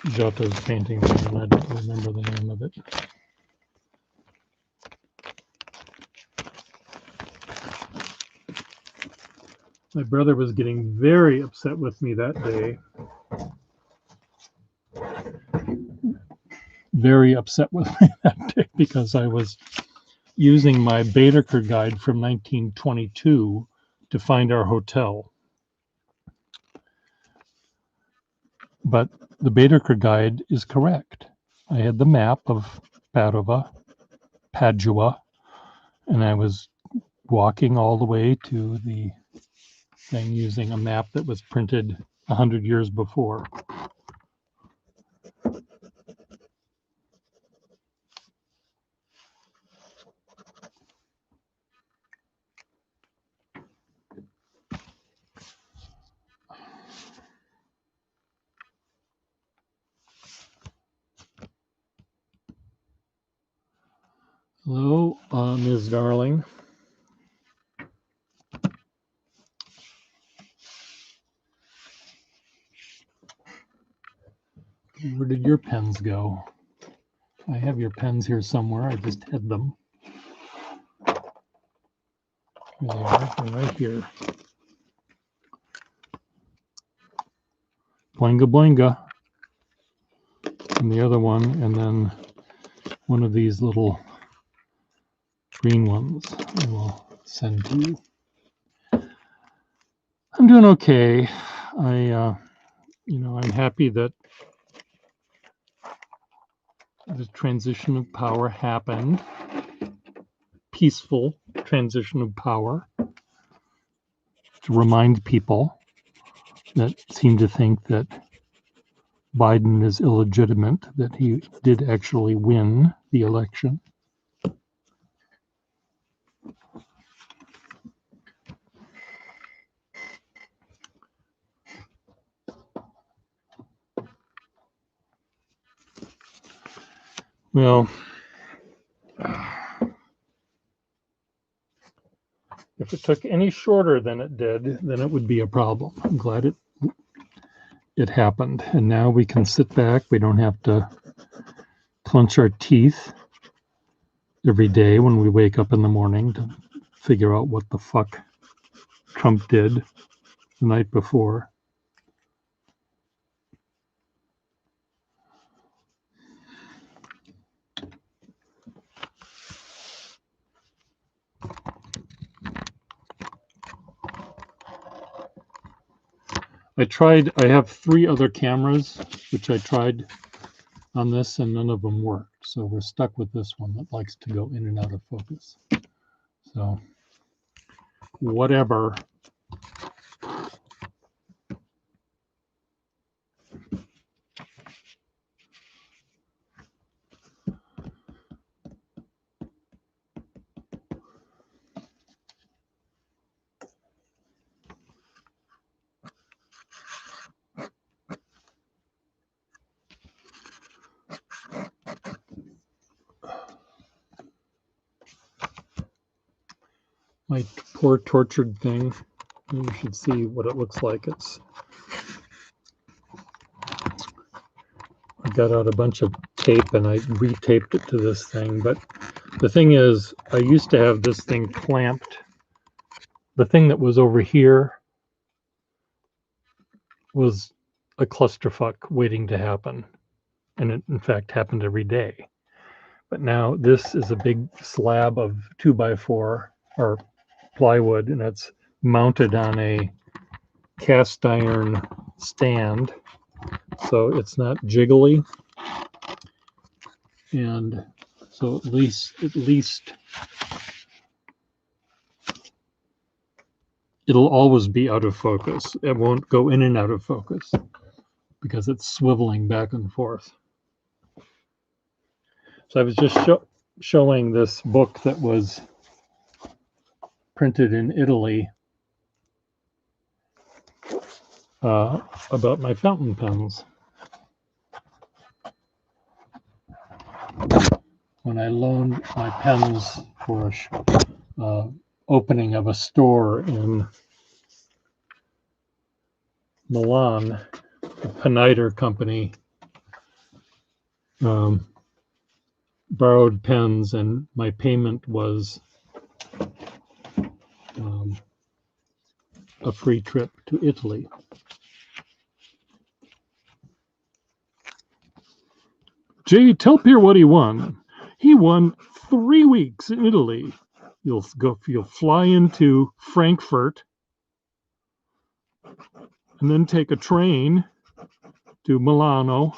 Giotto's painting on, and I don't remember the name of it. My brother was getting very upset with me that day. Very upset with me that day because I was using my Baedeker guide from 1922 to find our hotel. But the Baedeker guide is correct. I had the map of Padua, and I was walking all the way to the thing using a map that was printed 100 years before. Hello, Ms. Darling. Where did your pens go? I have your pens here somewhere. I just had them. Here they are. They're right here. Boinga boinga. And the other one, and then one of these little green ones I will send to you. I'm doing okay. I'm happy that the transition of power happened. Peaceful transition of power. To remind people that seem to think that Biden is illegitimate, that he did actually win the election. Well, if it took any shorter than it did, then it would be a problem. I'm glad it happened. And now we can sit back. We don't have to clench our teeth every day when we wake up in the morning to figure out what the fuck Trump did the night before. I have 3 other cameras, which I tried on this, and none of them worked. So we're stuck with this one that likes to go in and out of focus. So, whatever. My poor tortured thing. You should see what it looks like. I got out a bunch of tape and I retaped it to this thing. But the thing is, I used to have this thing clamped. The thing that was over here was a clusterfuck waiting to happen. And it, in fact, happened every day. But now this is a big slab of 2x4 or plywood, and it's mounted on a cast iron stand, so it's not jiggly. And so at least it'll always be out of focus. It won't go in and out of focus because it's swiveling back and forth. So I was just showing this book that was printed in Italy about my fountain pens. When I loaned my pens for opening of a store in Milan, the Peniter company borrowed pens, and my payment was a free trip to Italy. Jay, tell Pierre what he won. He won 3 weeks in Italy. You'll fly into Frankfurt and then take a train to Milano,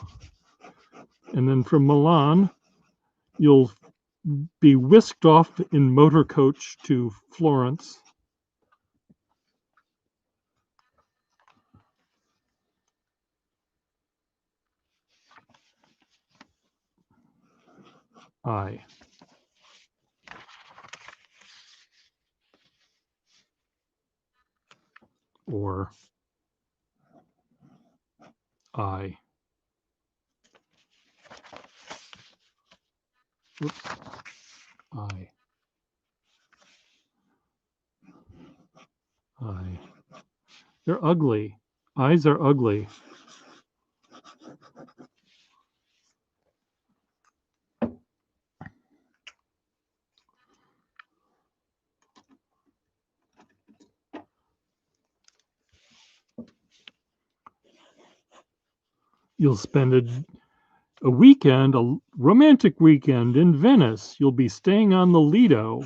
and then from Milan you'll be whisked off in motor coach to Florence. I. Or I. Whoops. I. I. They're ugly. Eyes are ugly. You'll spend a weekend, a romantic weekend in Venice. You'll be staying on the Lido.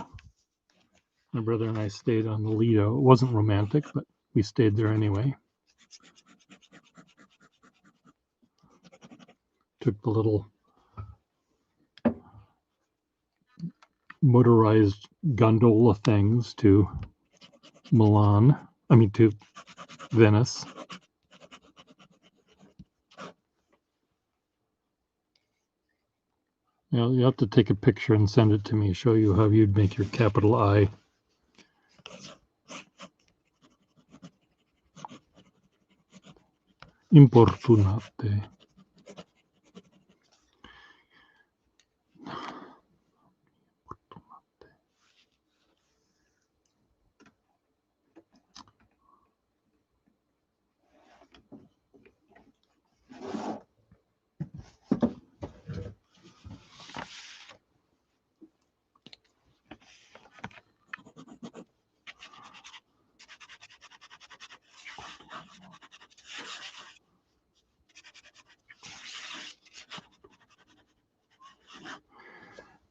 My brother and I stayed on the Lido. It wasn't romantic, but we stayed there anyway. Took the little motorized gondola things to to Venice. You have to take a picture and send it to me, show you how you'd make your capital I. Importunate.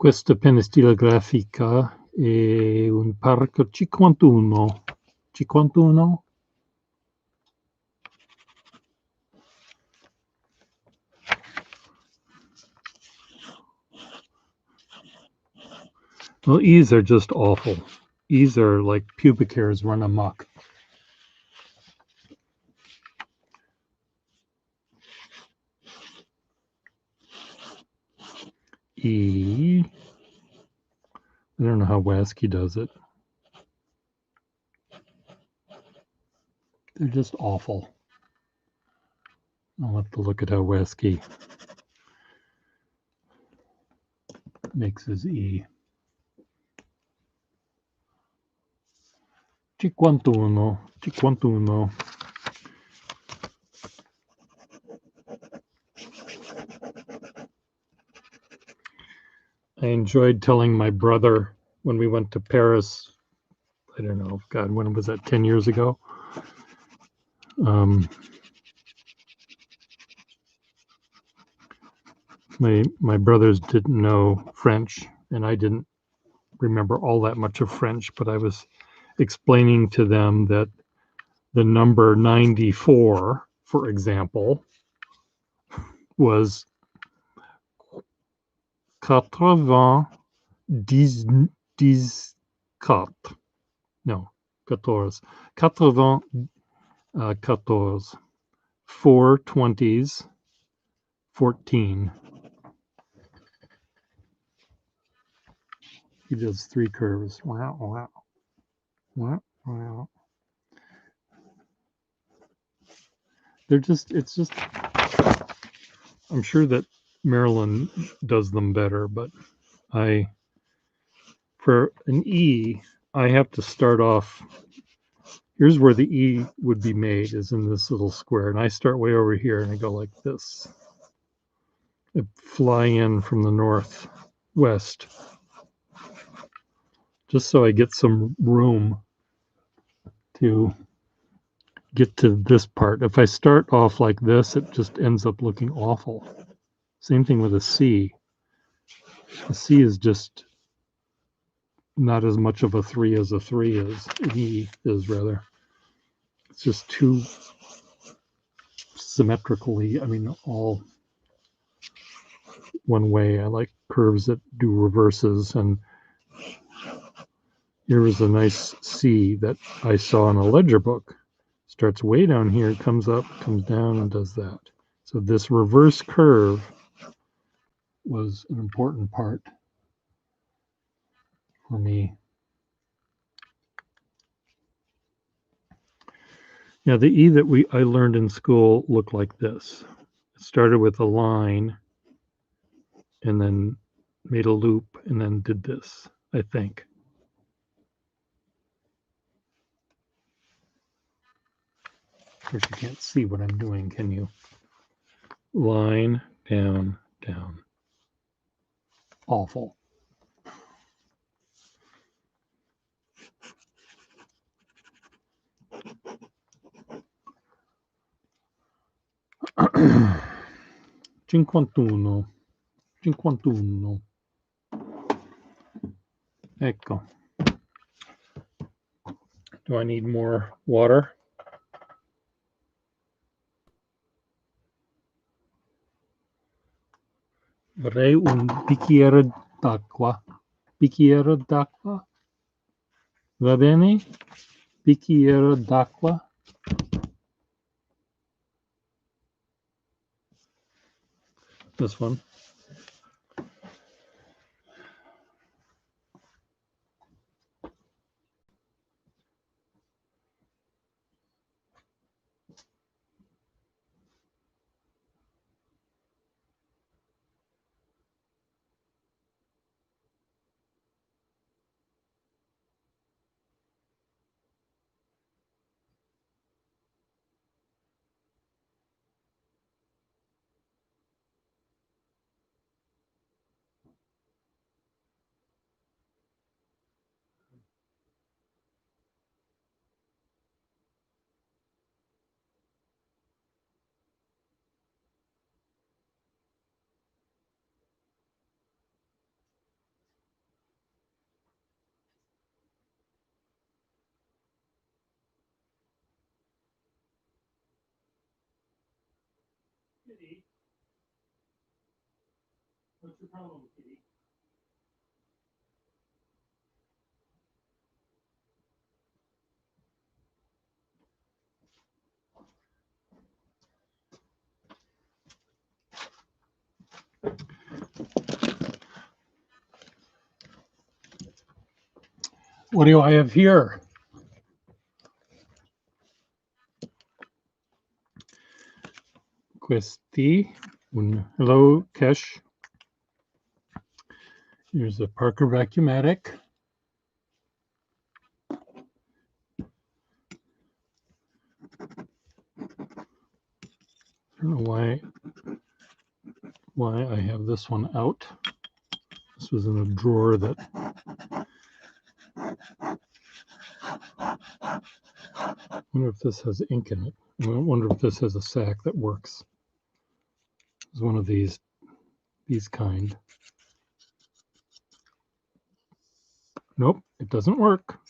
Questa penna stilografica è un Parker 51. 51? Well, E's are just awful. E's are like pubic hairs run amok. E. I don't know how Wasky does it. They're just awful. I'll have to look at how Wasky makes his E. 51. 51. I enjoyed telling my brother when we went to Paris. I don't know, God, when was that? 10 years ago. My brothers didn't know French, and I didn't remember all that much of French, but I was explaining to them that the number 94, for example, was 94. No, 14. 94. 4 20s, 14. He does 3 curves. Wow, wow, wow, wow. It's just, I'm sure that Marilyn does them better, but for an E, I have to start off, here's where the E would be made, is in this little square. And I start way over here and I go like this. I fly in from the northwest, just so I get some room to get to this part. If I start off like this, it just ends up looking awful. Same thing with a C. A C is just not as much of a 3 as a 3 is. E is rather. It's just too symmetrically, I mean, all one way. I like curves that do reverses, and here was a nice C that I saw in a ledger book. Starts way down here, comes up, comes down, and does that. So this reverse curve was an important part for me. Yeah, the E that I learned in school looked like this. It started with a line and then made a loop and then did this, I think. Of course, you can't see what I'm doing, can you? Line, down, down. Awful. Cinquantuno. Ecco. Do I need more water? Vorrei un bicchiere d'acqua. Bicchiere d'acqua? Va bene? Bicchiere d'acqua? This one. Kitty, what's your problem, Kitty? What do I have here? Questi. Hello, Kesh. Here's a Parker Vacuumatic. I don't know why I have this one out. This was in a drawer that I wonder if this has ink in it. I wonder if this has a sack that works. It's one of these kind. Nope, it doesn't work.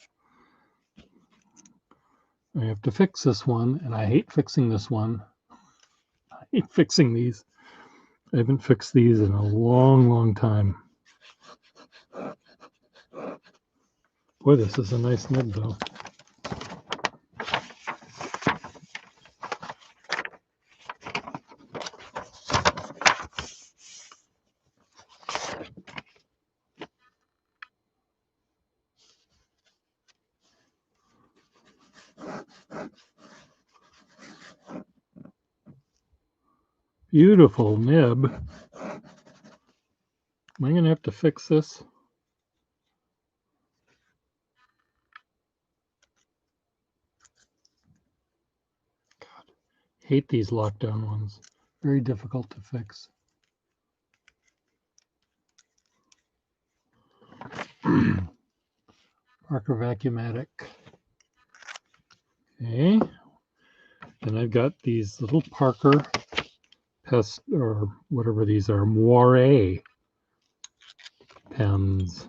I have to fix this one, and I hate fixing this one. I hate fixing these. I haven't fixed these in a long time. Boy, this is a nice nib, though. Beautiful nib. Am I going to have to fix this? God, hate these lockdown ones. Very difficult to fix. Parker Vacuumatic. Okay. Then I've got these little Parker Pest, or whatever these are, Moire pens.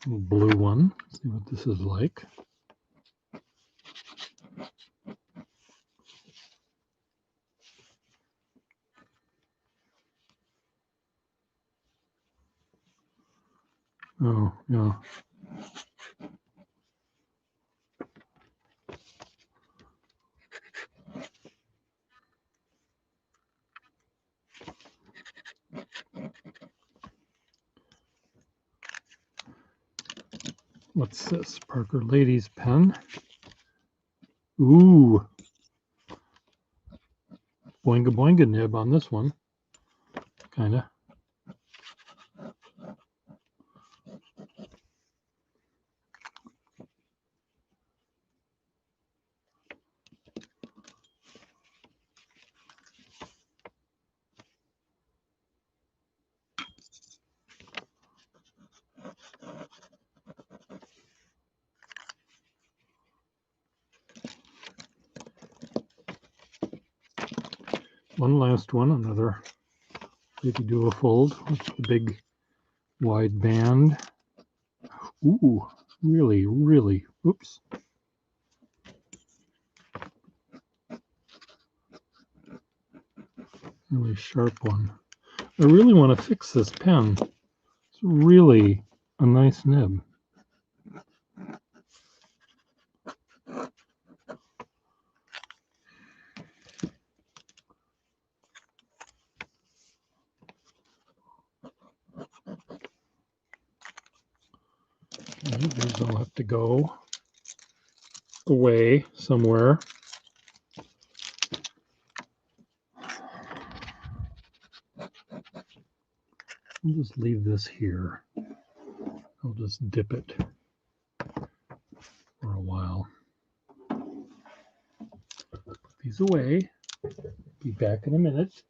Blue one. See what this is like. Oh, yeah. What's this? Parker Ladies pen. Ooh. Boinga boinga nib on this one. Kinda. One last one, another Lady Duofold with the big wide band. Ooh, really, oops. Really sharp one. I really want to fix this pen. It's really a nice nib. Okay, these all have to go away somewhere. I'll just leave this here. I'll just dip it for a while. Put these away. Be back in a minute.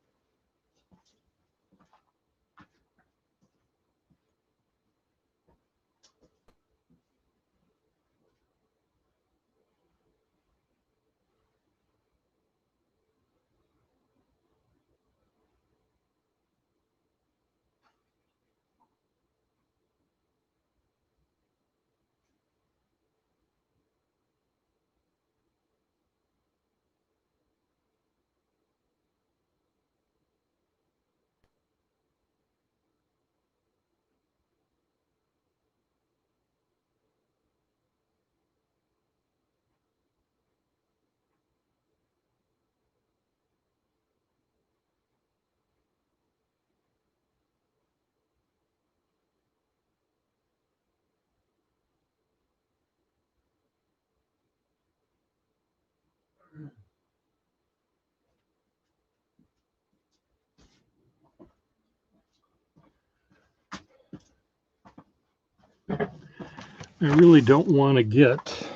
I really don't want to get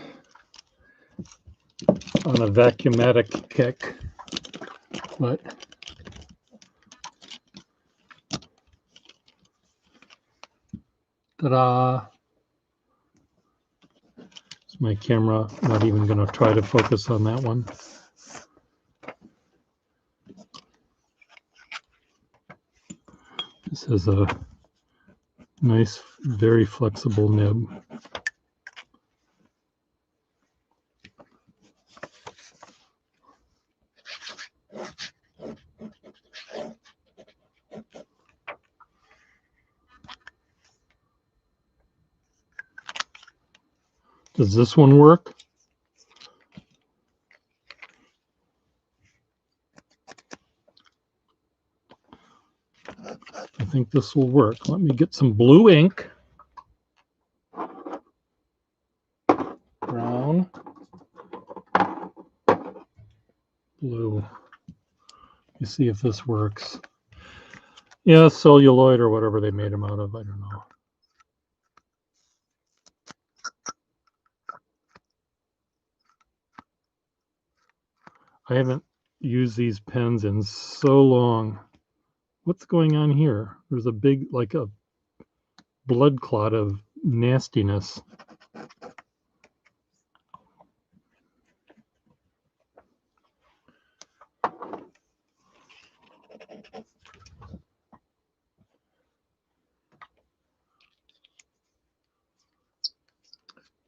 on a vacuumatic kick, but ta-da! Is my camera not even going to try to focus on that one? This has a nice, very flexible nib. Does this one work? I think this will work. Let me get some blue ink. Brown. Blue. You see if this works. Yeah, celluloid or whatever they made them out of. I don't know. I haven't used these pens in so long. What's going on here? There's a big, like a blood clot of nastiness.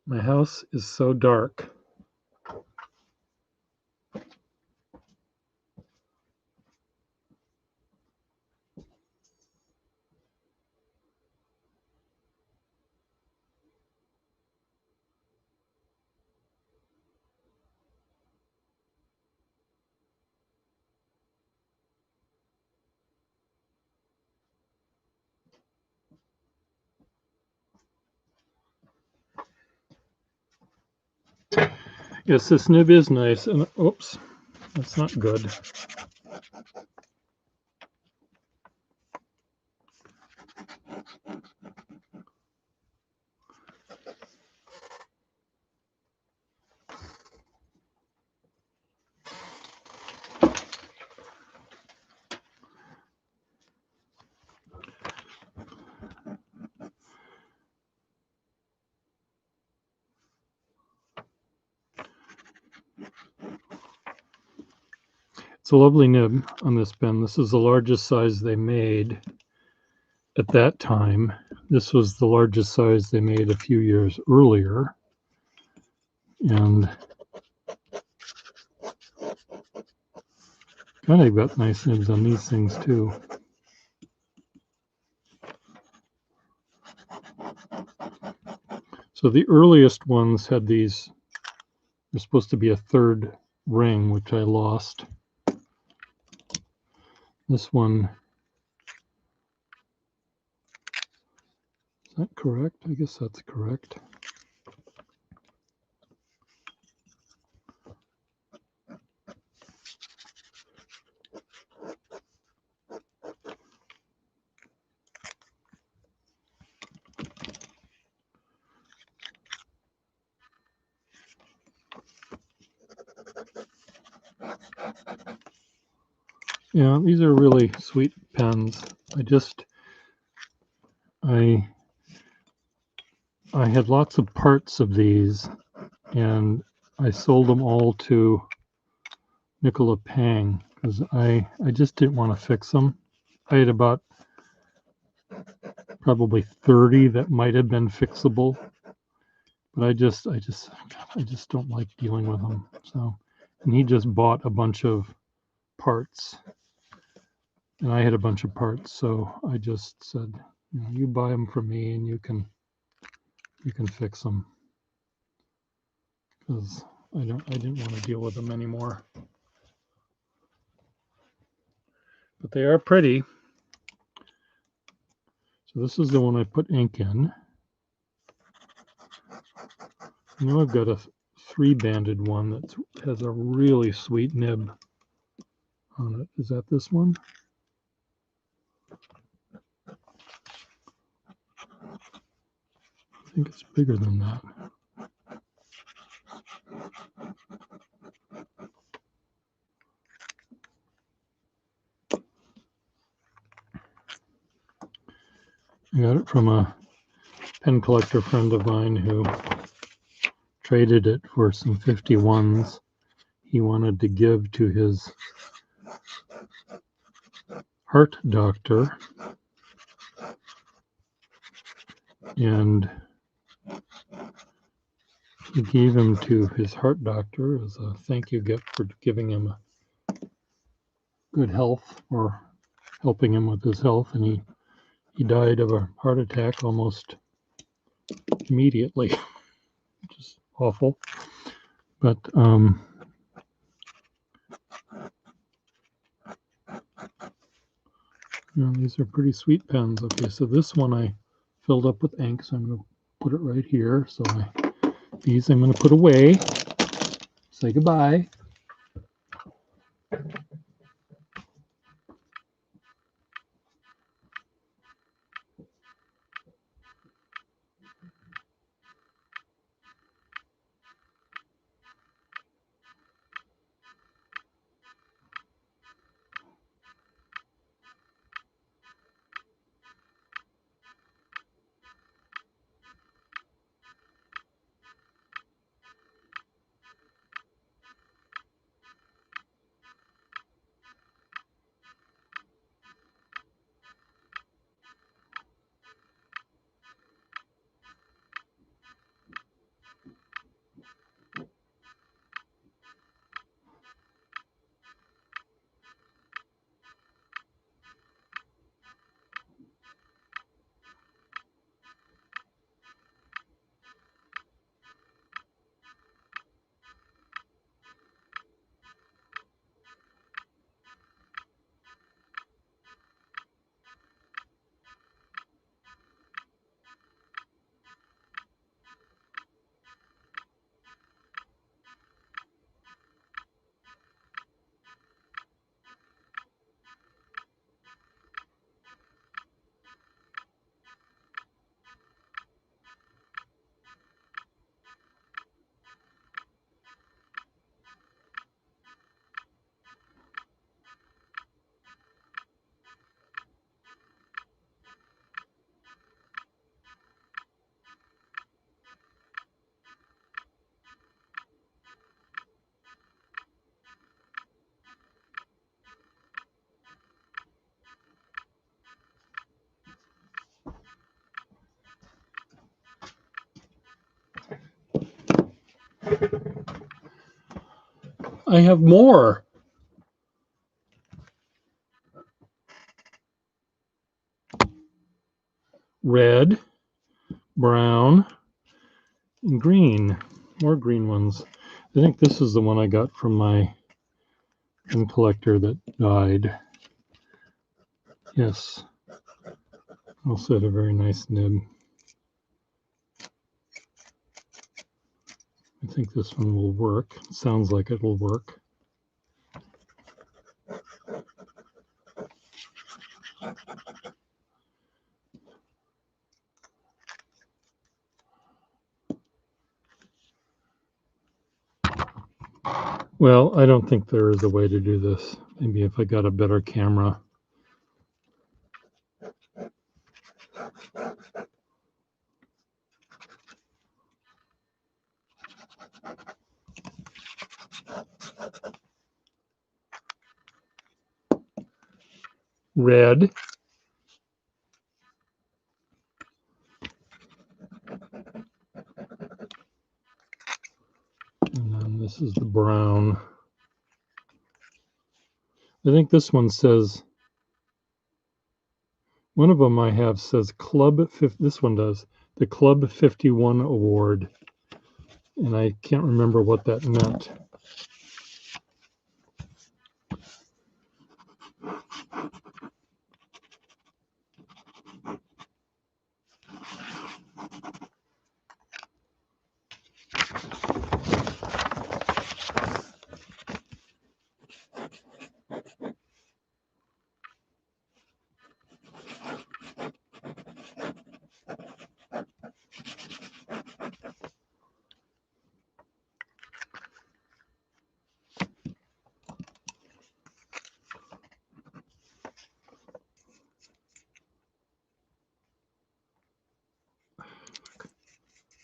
My house is so dark. Yes, this nib is nice. And oops, that's not good. It's a lovely nib on this pen. This is the largest size they made at that time. This was the largest size they made a few years earlier. And God, I've got nice nibs on these things too. So the earliest ones had these, they're supposed to be a third ring, which I lost. This one, is that correct? I guess that's correct. Yeah, these are really sweet pens. I had lots of parts of these, and I sold them all to Nicola Pang because I just didn't want to fix them. I had about probably 30 that might have been fixable, but I just don't like dealing with them. So, and he just bought a bunch of parts, and I had a bunch of parts, so I just said, you buy them from me, and you can fix them, because I didn't want to deal with them anymore. But they are pretty. So this is the one I put ink in. Now I've got a 3-banded one that has a really sweet nib on it. Is that this one? think it's bigger than that. I got it from a pen collector friend of mine who traded it for some 51s he wanted to give to his heart doctor, and he gave him to his heart doctor as a thank you gift for giving him good health or helping him with his health, and he died of a heart attack almost immediately, which is awful. But these are pretty sweet pens. Okay, so this one I filled up with ink, so I'm going to put it right here. So these I'm going to put away. Say goodbye. I have more. Red, brown, and green. More green ones. I think this is the one I got from my pen collector that died. Yes. Also had a very nice nib. I think this one will work. It sounds like it will work. Well, I don't think there is a way to do this. Maybe if I got a better camera. Red. And then this is the brown. I think this one says, one of them I have says Club 50, this one does, the Club 51 Award. And I can't remember what that meant.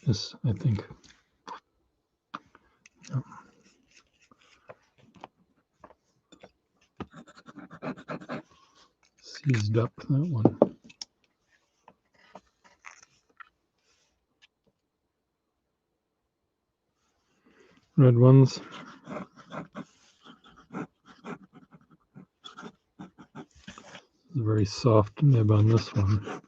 this, I think. Yep. Seized up that one. Red ones. Very soft nib on this one.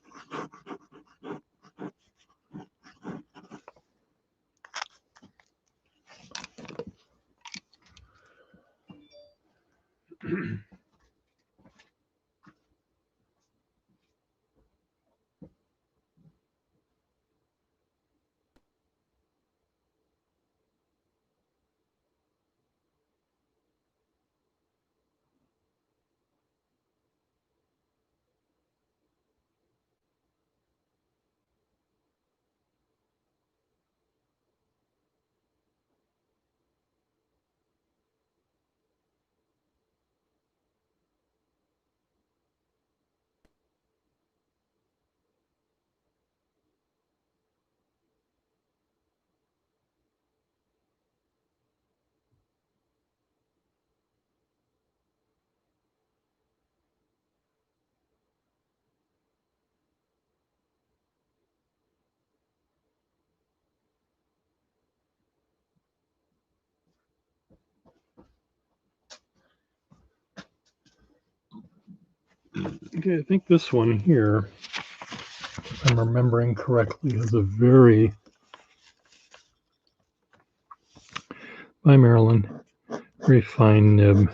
Okay, I think this one here, if I'm remembering correctly, has a very, by Maryland, very fine nib.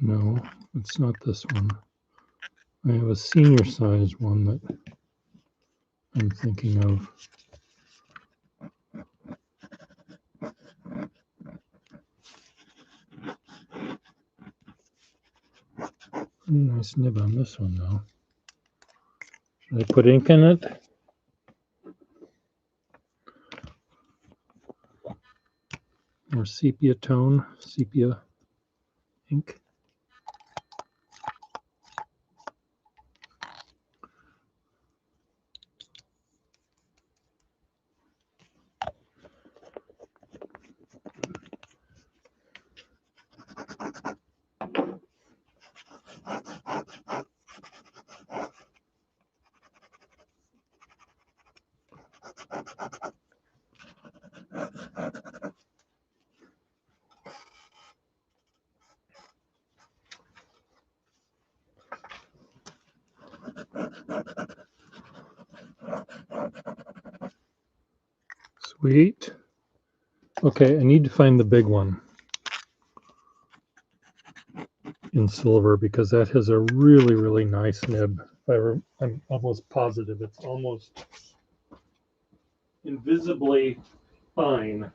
No, it's not this one. I have a senior size one that I'm thinking of. Pretty nice nib on this one, though. Should I put ink in it? Or sepia tone, sepia ink? Sweet. Okay, I need to find the big one in silver because that has a really, really nice nib. I'm almost positive it's almost invisibly fine.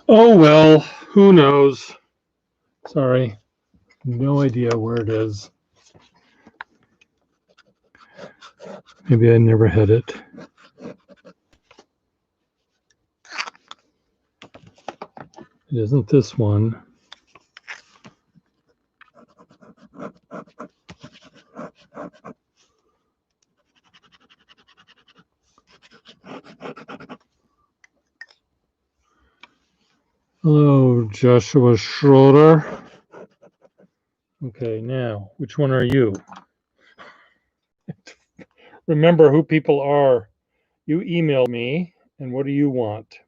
Oh, well, who knows? Sorry. No idea where it is. Maybe I never had it. It isn't this one. Hello, Joshua Schroeder. Okay, now, which one are you? Remember who people are. You emailed me, and what do you want?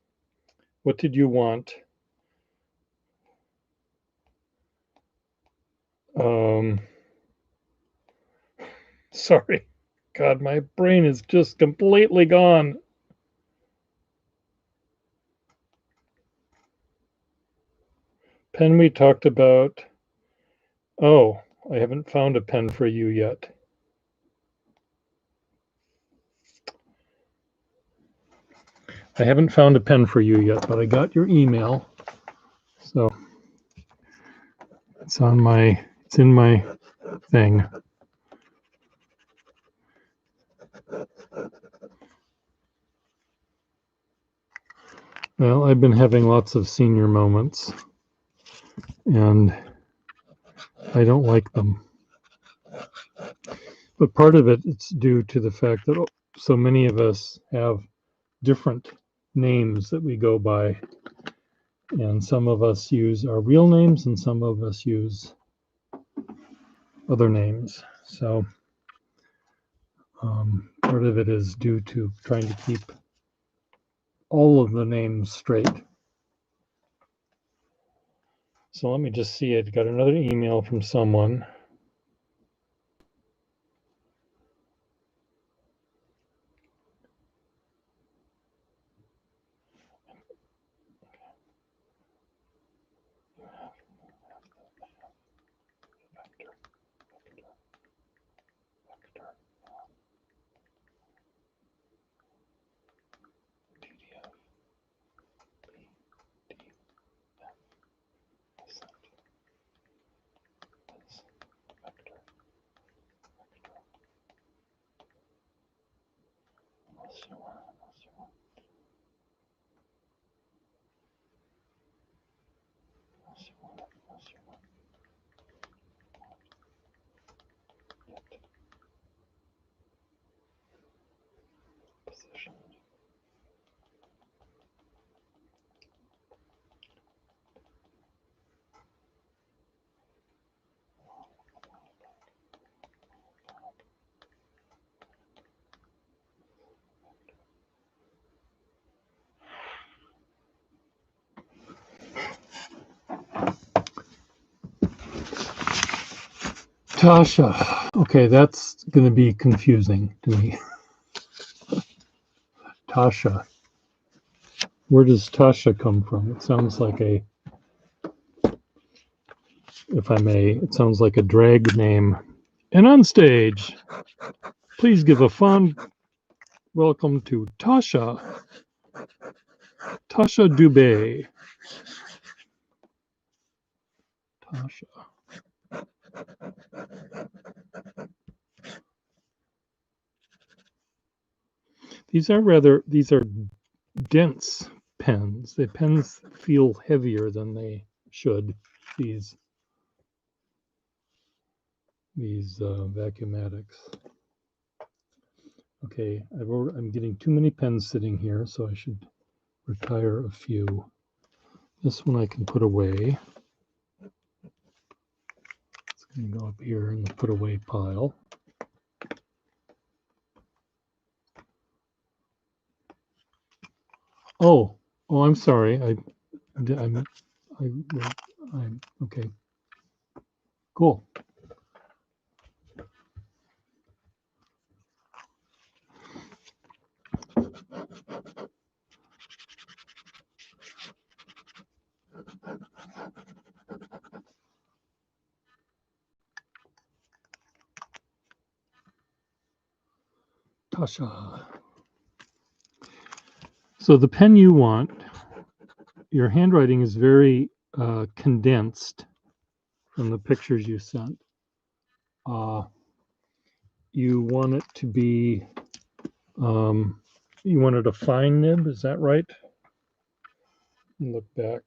What did you want? Sorry. God, my brain is just completely gone. Pen we talked about. Oh, I haven't found a pen for you yet. I haven't found a pen for you yet, but I got your email. So it's in my thing. Well, I've been having lots of senior moments, and I don't like them. But part of it's due to the fact that so many of us have different names that we go by, and some of us use our real names, and some of us use other names. So part of it is due to trying to keep all of the names straight. So let me just see. I got another email from someone. Tasha. Okay, that's going to be confusing to me. Tasha. Where does Tasha come from? It sounds like if I may, it sounds like a drag name. And on stage, please give a fond welcome to Tasha. Tasha Dubé. Tasha. These are dense pens. The pens feel heavier than they should. These Vacuumatics. Okay, I'm getting too many pens sitting here, so I should retire a few. This one I can put away. It's going to go up here in the put away pile. Oh, I'm sorry. I'm okay. Cool. Tasha. So the pen you want your handwriting is very condensed from the pictures you sent. You want it to be, you wanted a fine nib, is that right? Look back.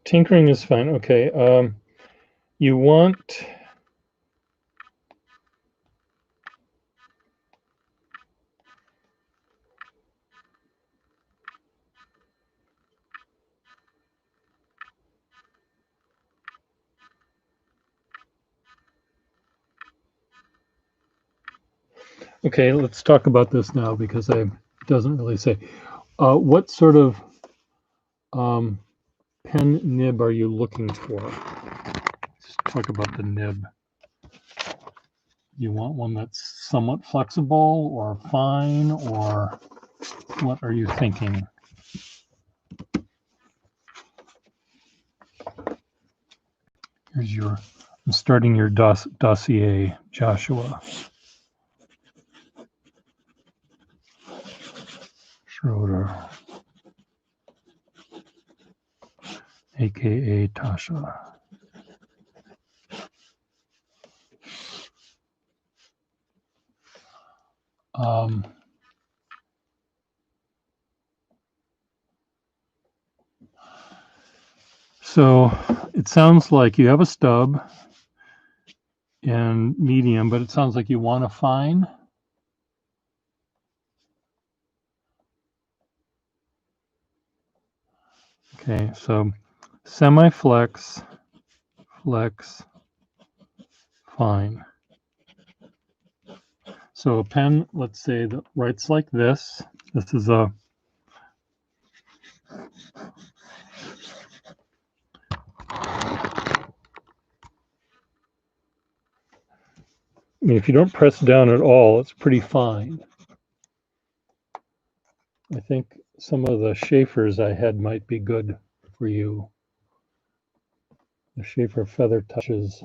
Tinkering is fine. Okay. You want, okay, let's talk about this now because it doesn't really say. What sort of pen nib are you looking for? Let's talk about the nib. You want one that's somewhat flexible or fine, or what are you thinking? Here's your, I'm starting your dossier, Joshua Schroeder, aka Tasha. So it sounds like you have a stub and medium, but it sounds like you want a fine. Okay, so semi-flex, flex, fine. So a pen, let's say that writes like this. This is a I mean, if you don't press down at all, it's pretty fine. I think some of the Schaeffers I had might be good for you. The Schaeffer Feather Touches.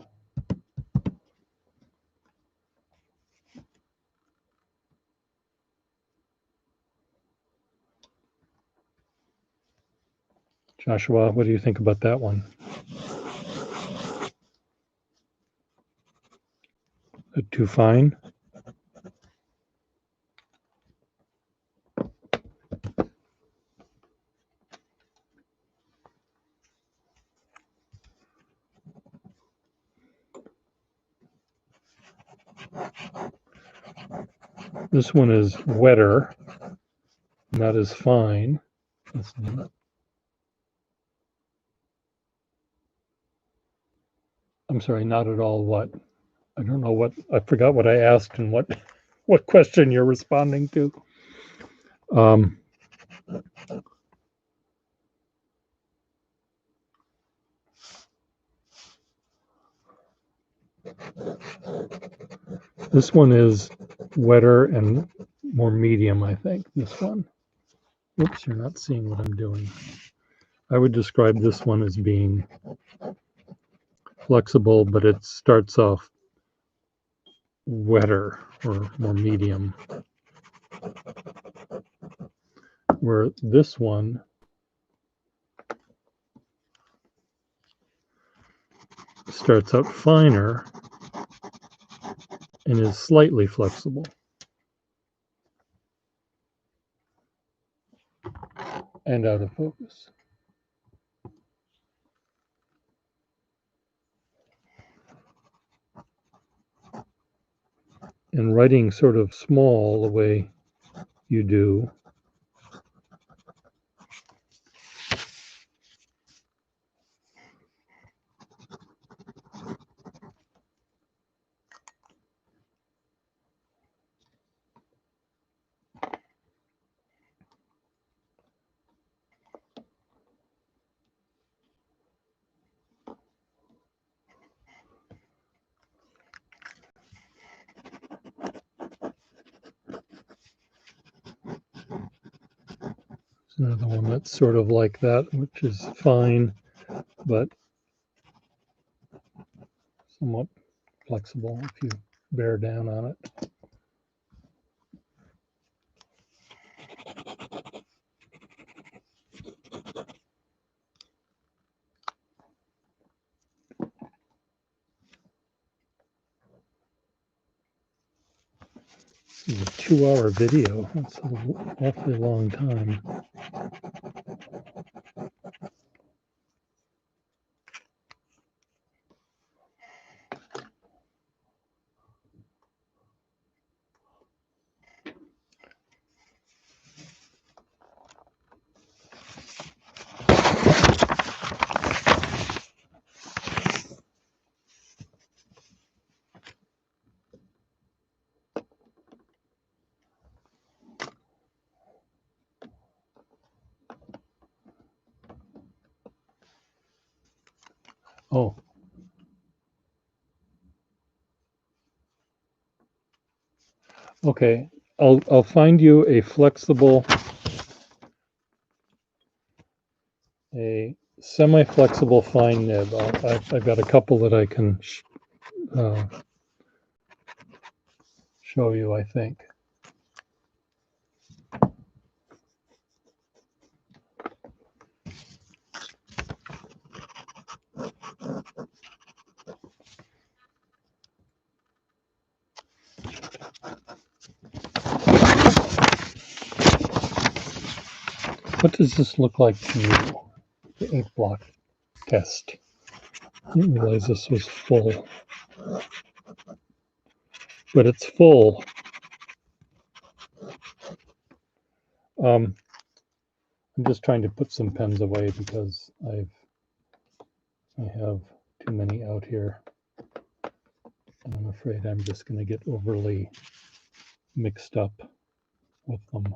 Joshua, what do you think about that one? Too fine? This one is wetter, not as fine. I'm sorry, not at all what? I don't know what, I forgot what I asked and what question you're responding to. This one is wetter and more medium, I think, this one. Oops, you're not seeing what I'm doing. I would describe this one as being flexible, but it starts off wetter or more medium. Where this one starts out finer and is slightly flexible. And out of focus. And writing sort of small the way you do, Another one that's sort of like that, which is fine, but somewhat flexible if you bear down on it. This is a 2-hour video. That's an awfully long time. Oh. Okay, I'll find you a flexible, a semi-flexible fine nib. I've got a couple that I can show you, I think. What does this look like to you? The ink block test. I didn't realize this was full. But it's full. I'm just trying to put some pens away because I have too many out here. And I'm afraid I'm just going to get overly mixed up with them.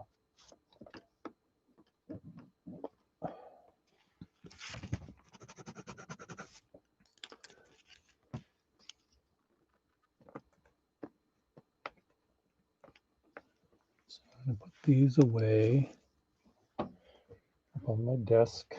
So I'm going to put these away up on my desk.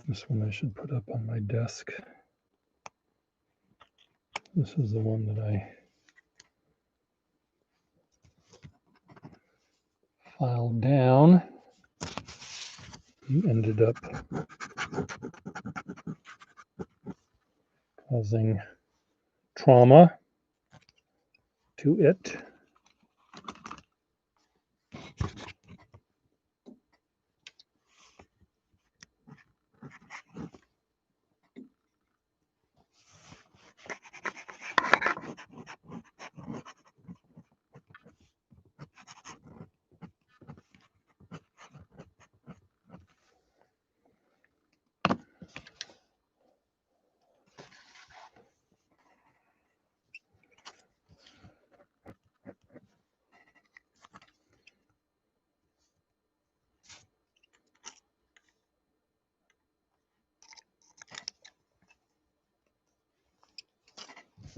This one I should put up on my desk. This is the one that I filed down. He ended up causing trauma to it.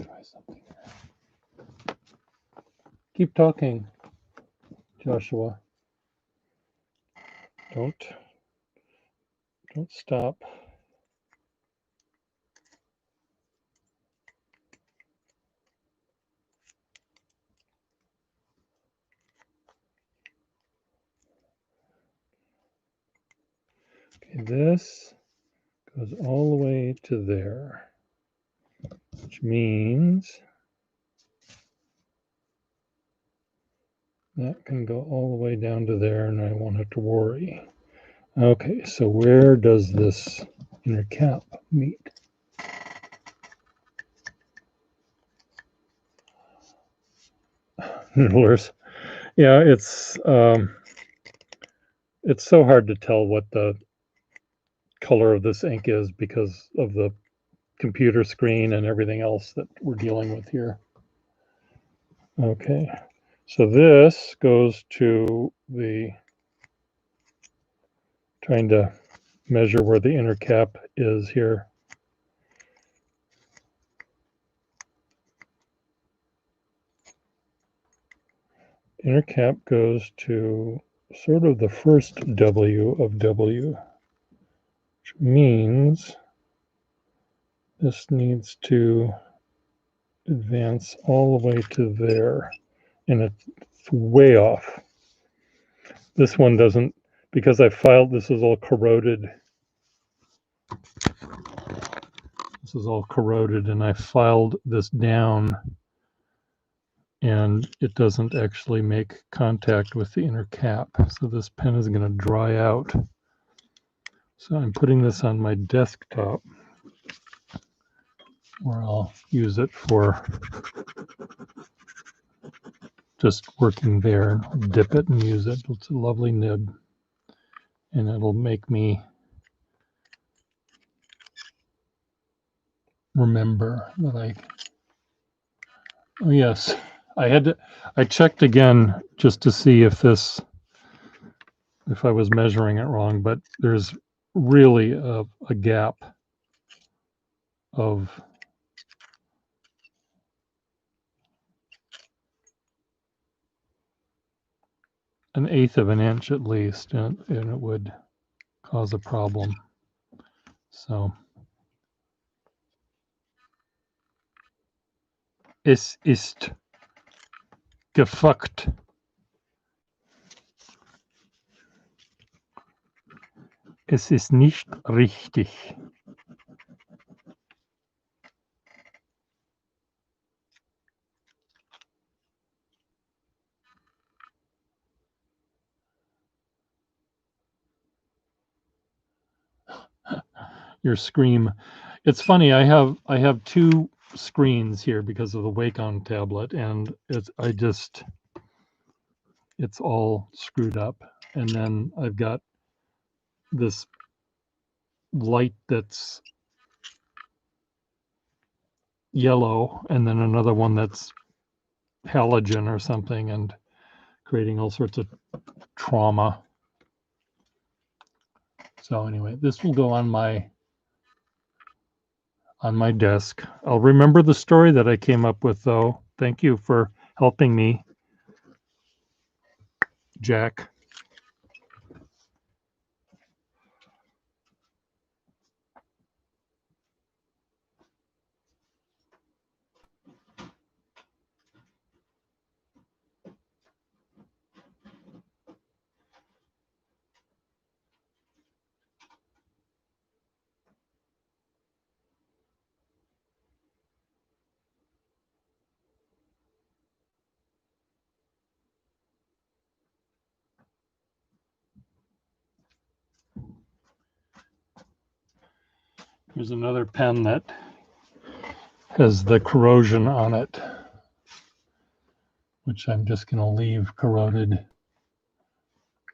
Try something here. Keep talking, Joshua. Don't stop. Okay, this goes all the way to there, which means that can go all the way down to there and I won't have to worry. Okay, so where does this inner cap meet? Noodlers. Yeah, it's so hard to tell what the color of this ink is because of the computer screen and everything else that we're dealing with here. Okay, so this goes to the, trying to measure where the inner cap is here. Inner cap goes to sort of the first W of W, which means this needs to advance all the way to there, and it's way off. This one doesn't, because I filed, this is all corroded. This is all corroded, and I filed this down, and it doesn't actually make contact with the inner cap. So this pen is going to dry out. So I'm putting this on my desktop, where I'll use it for just working there, and I'll dip it and use it. It's a lovely nib, and it'll make me remember that oh yes, I checked again just to see if I was measuring it wrong, but there's really a gap of an 1/8 of an inch at least, and it would cause a problem. So es ist gefuckt. Es ist nicht richtig. Your scream. It's funny. I have two screens here because of the Wacom tablet, and it's all screwed up. And then I've got this light that's yellow, and then another one that's halogen or something, and creating all sorts of trauma. So anyway, this will go on my desk. I'll remember the story that I came up with, though. Thank you for helping me, Jack. Here's another pen that has the corrosion on it, which I'm just going to leave corroded.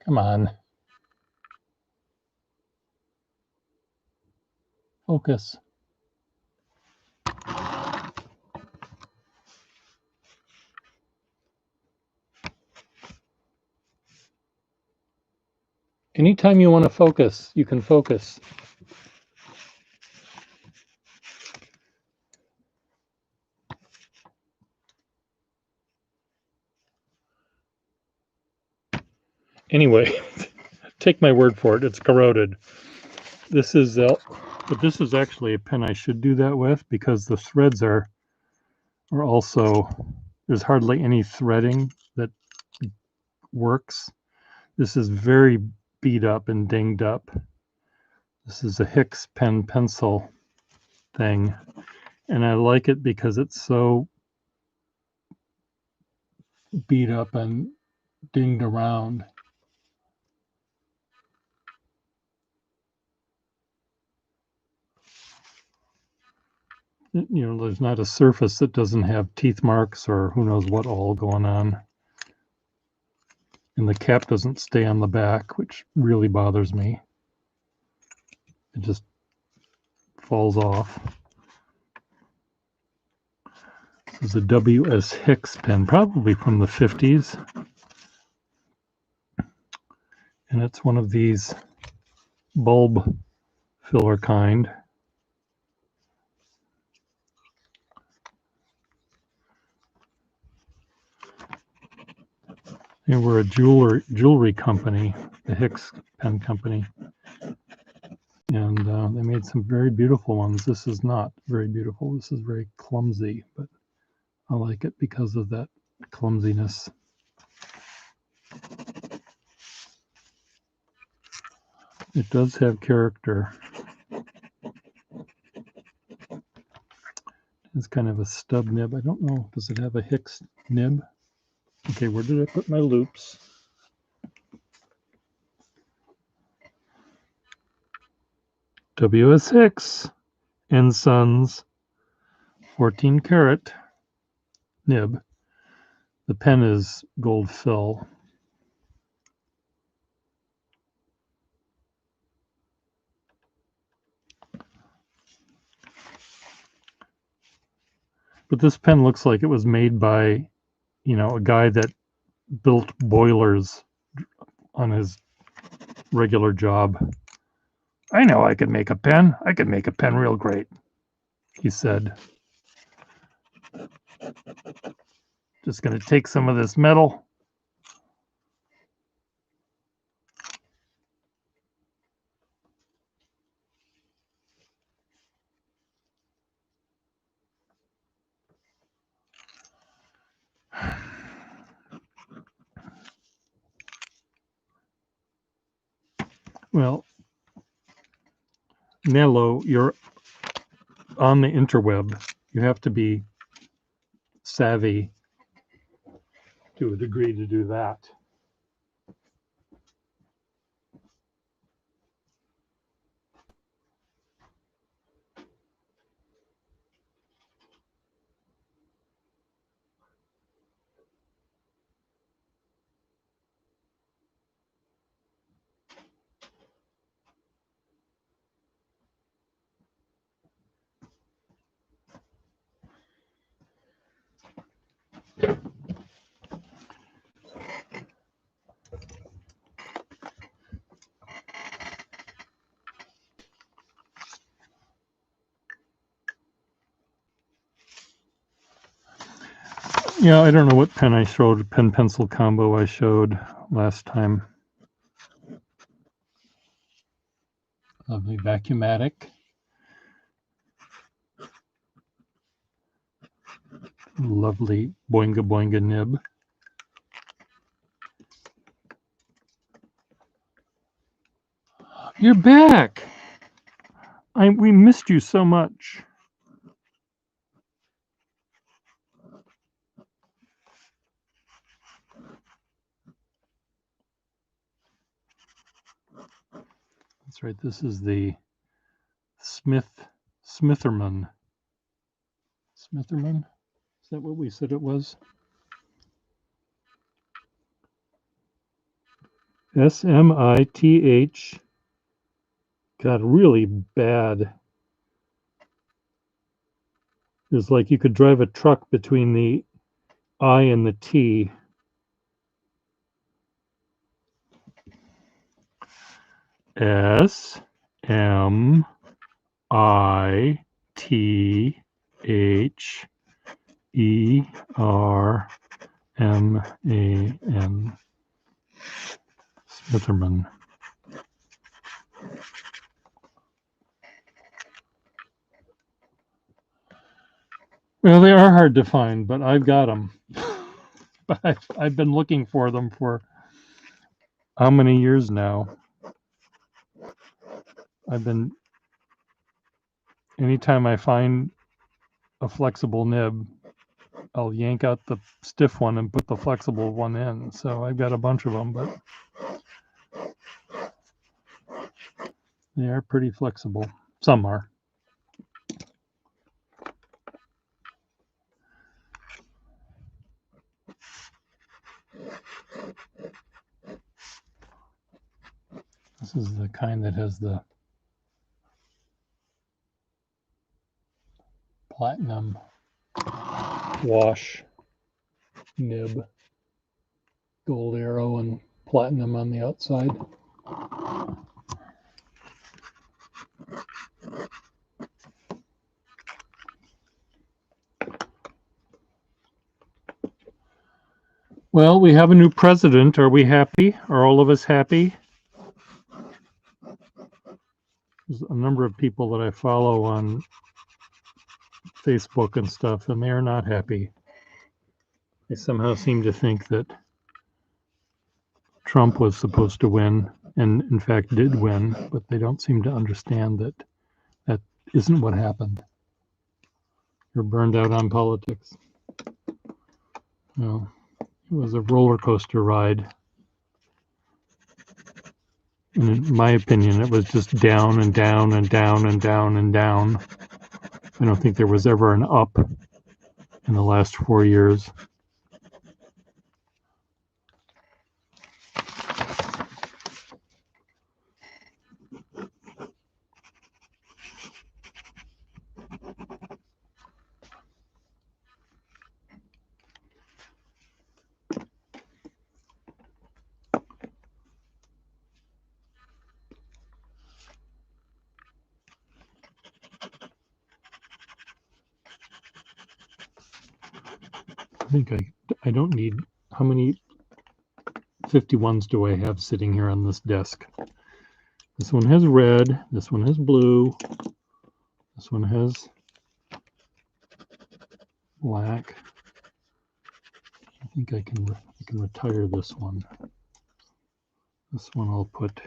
Come on. Focus. Anytime you want to focus, you can focus. Anyway, take my word for it. It's corroded. This is, but this is actually a pen I should do that with, because the threads are also, there's hardly any threading that works. This is very beat up and dinged up. This is a Hicks pen pencil thing, and I like it because it's so beat up and dinged around. You know, there's not a surface that doesn't have teeth marks or who knows what all going on. And the cap doesn't stay on the back, which really bothers me. It just falls off. This is a W.S. Hicks pen, probably from the 50s. And it's one of these bulb filler kind. They were a jewelry company, the Hicks Pen Company. And they made some very beautiful ones. This is not very beautiful. This is very clumsy, but I like it because of that clumsiness. It does have character. It's kind of a stub nib. I don't know. Does it have a Hicks nib? Okay, where did I put my loops? W.S. Hicks and Sons 14 karat nib. The pen is gold fill. But this pen looks like it was made by, a guy that built boilers on his regular job. I know I could make a pen. I could make a pen real great, he said. Just going to take some of this metal. Well, Nello, you're on the interweb. You have to be savvy to a degree to do that. Yeah, I don't know what pen I showed, pen pencil combo I showed last time. Lovely Vacuumatic. Lovely Boinga Boinga nib. You're back. We missed you so much. That's right. This is the Smitherman. Smitherman? Is that what we said it was? Smith. God, really bad. It's like you could drive a truck between the I and the T. Smitherman. Smitherman. Well, they are hard to find, but I've got them. But I've been looking for them for how many years now? Anytime I find a flexible nib, I'll yank out the stiff one and put the flexible one in. So I've got a bunch of them, but they are pretty flexible. Some are. This is the kind that has the platinum wash nib, gold arrow and platinum on the outside. Well, we have a new president. Are we happy? Are all of us happy? There's a number of people that I follow on Facebook and stuff, and they are not happy. They somehow seem to think that Trump was supposed to win, and in fact did win, but they don't seem to understand that that isn't what happened. You're burned out on politics. No, it was a roller coaster ride. And in my opinion, it was just down and down and down and down and down. I don't think there was ever an up in the last 4 years. I think I don't need, how many 51s do I have sitting here on this desk? This one has red, this one has blue, this one has black. I think I can retire this one. This one I'll put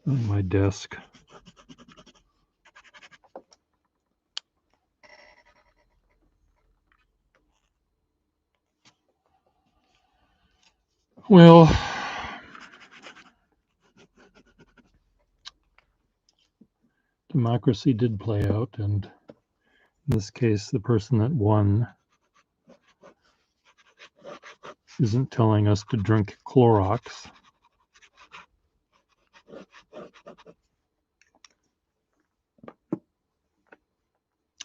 on my desk. Well, democracy did play out, and in this case, the person that won isn't telling us to drink Clorox.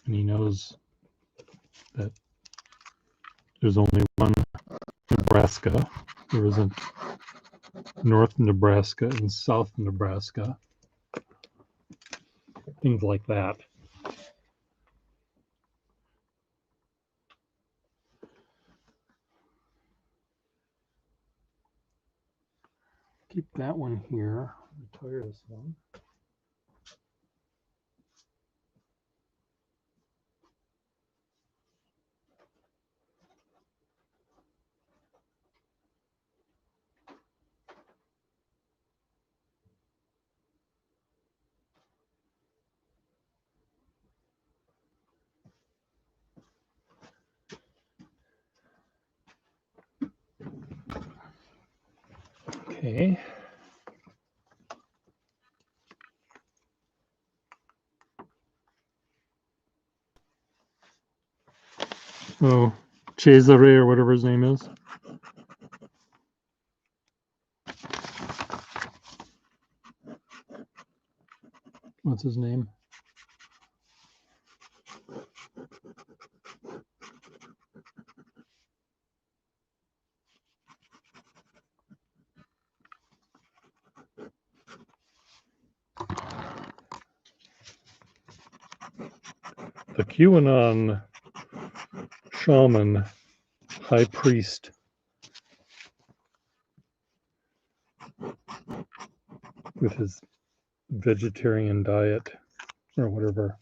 And he knows that there's only one Nebraska. There isn't North Nebraska and South Nebraska. Things like that. Keep that one here. Retire this one. Okay. Oh, Cesare or whatever his name is. What's his name? The QAnon shaman, high priest, with his vegetarian diet or whatever,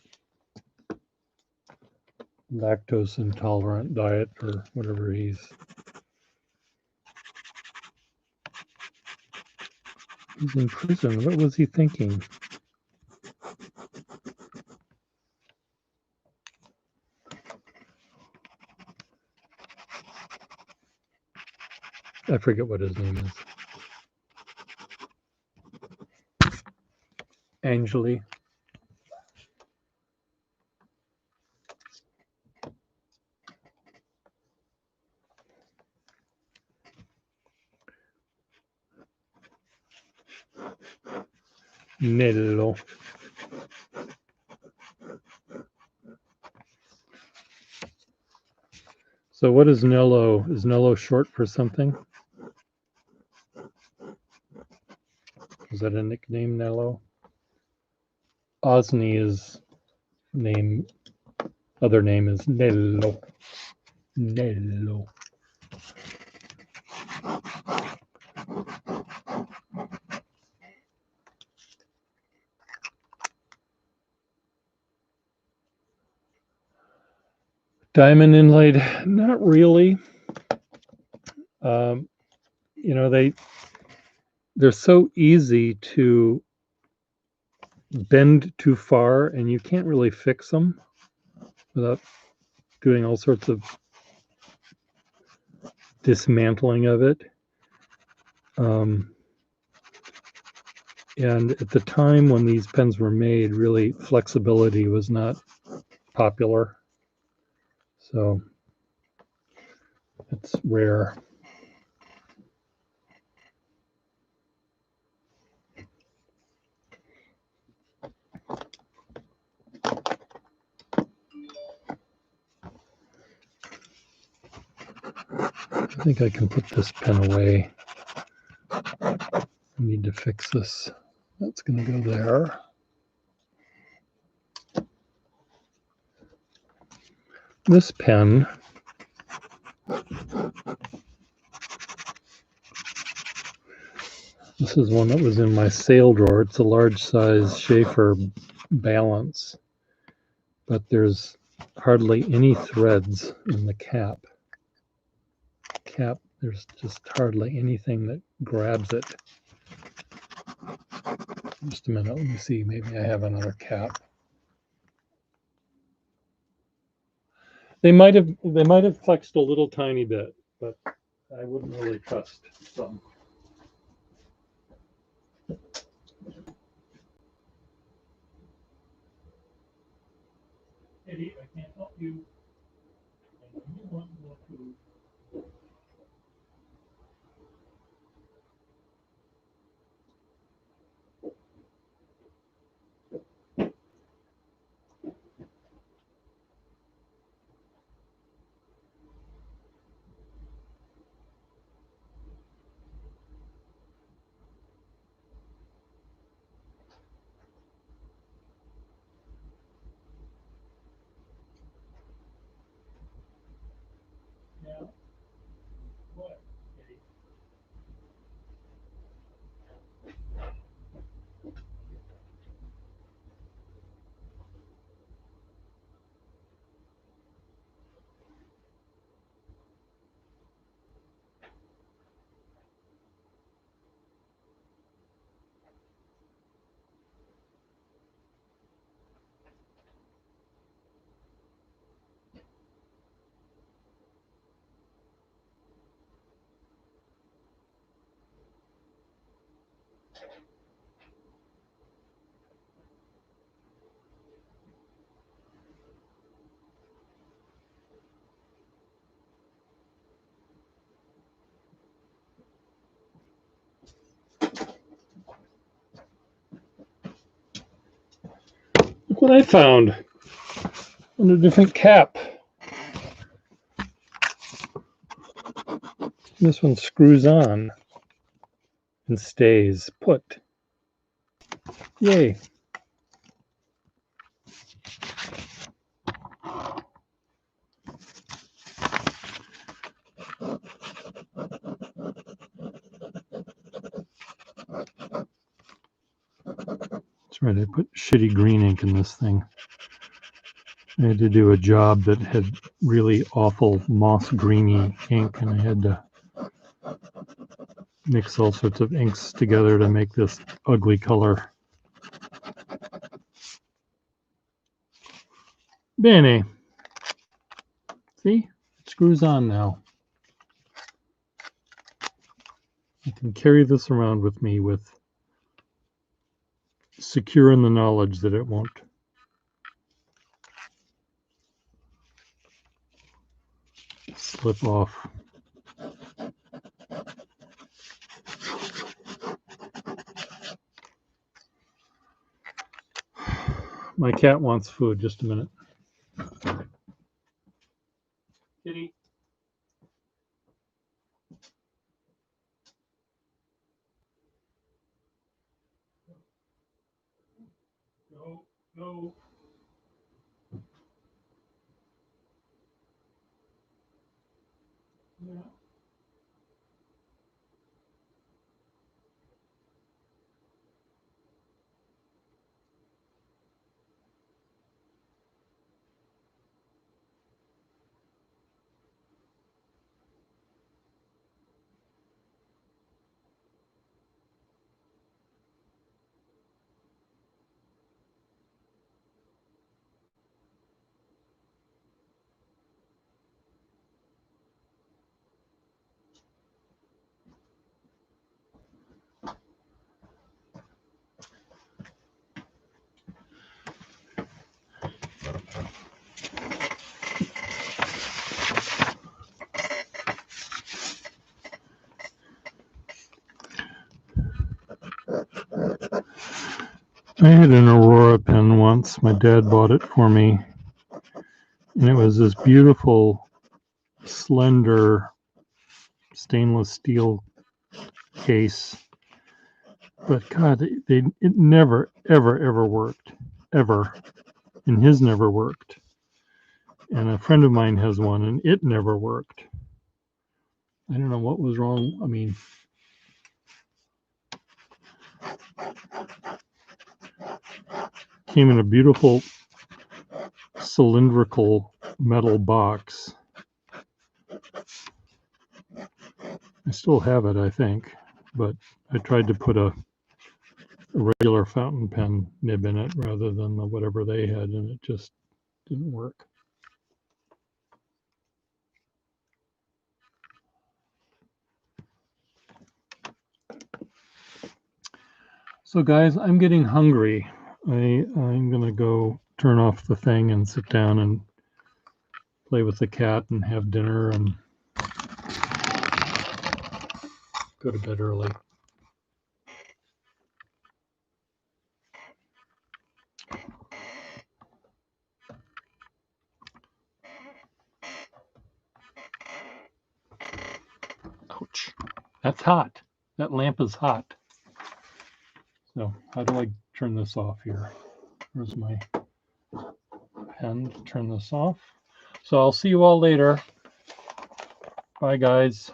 lactose intolerant diet or whatever he's in prison. What was he thinking? I forget what his name is. Angeli. Nello. So what is Nello? Is Nello short for something? Is that a nickname, Nello? Osney's name, other name is Nello. Nello. Diamond inlaid, not really. You know, they're so easy to bend too far, and you can't really fix them without doing all sorts of dismantling of it. And at the time when these pens were made, really flexibility was not popular. So it's rare. I think I can put this pen away. I need to fix this. That's going to go there. This pen this is one that was in my sale drawer. It's a large size Schaefer Balance, but there's hardly any threads in the cap. There's just hardly anything that grabs it. Just a minute, let me see, maybe I have another cap. They might have flexed a little tiny bit, but I wouldn't really trust some. Eddie, I can't help you. You want more food. Yeah. What, Eddie? Look what I found on a different cap. This one screws on and stays put. Yay. That's right, I put shitty green ink in this thing. I had to do a job that had really awful moss greeny ink, and I had to mix all sorts of inks together to make this ugly color. Bene. See? It screws on now. I can carry this around with me with secure in the knowledge that it won't slip off. My cat wants food. Just a minute. Kitty. Go, go. Yeah. I had an Aurora pen once. My dad bought it for me. And it was this beautiful, slender stainless steel case. But God, it never, ever worked. Ever. And his never worked. And a friend of mine has one, and it never worked. I don't know what was wrong. I mean, came in a beautiful cylindrical metal box. I still have it, I think, but I tried to put a regular fountain pen nib in it rather than the whatever they had, and it just didn't work. So guys, I'm getting hungry. I'm gonna go turn off the thing and sit down and play with the cat and have dinner and go to bed early. Ouch. That's hot. That lamp is hot. So how do I turn this off here? Where's my pen to turn this off? So I'll see you all later. Bye, guys.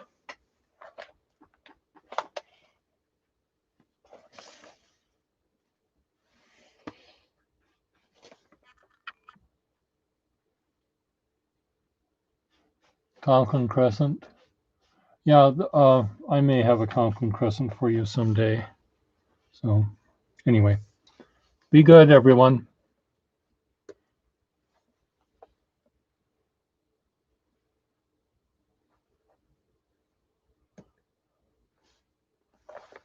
Conklin Crescent. Yeah, I may have a Conklin Crescent for you someday. So anyway, be good, everyone.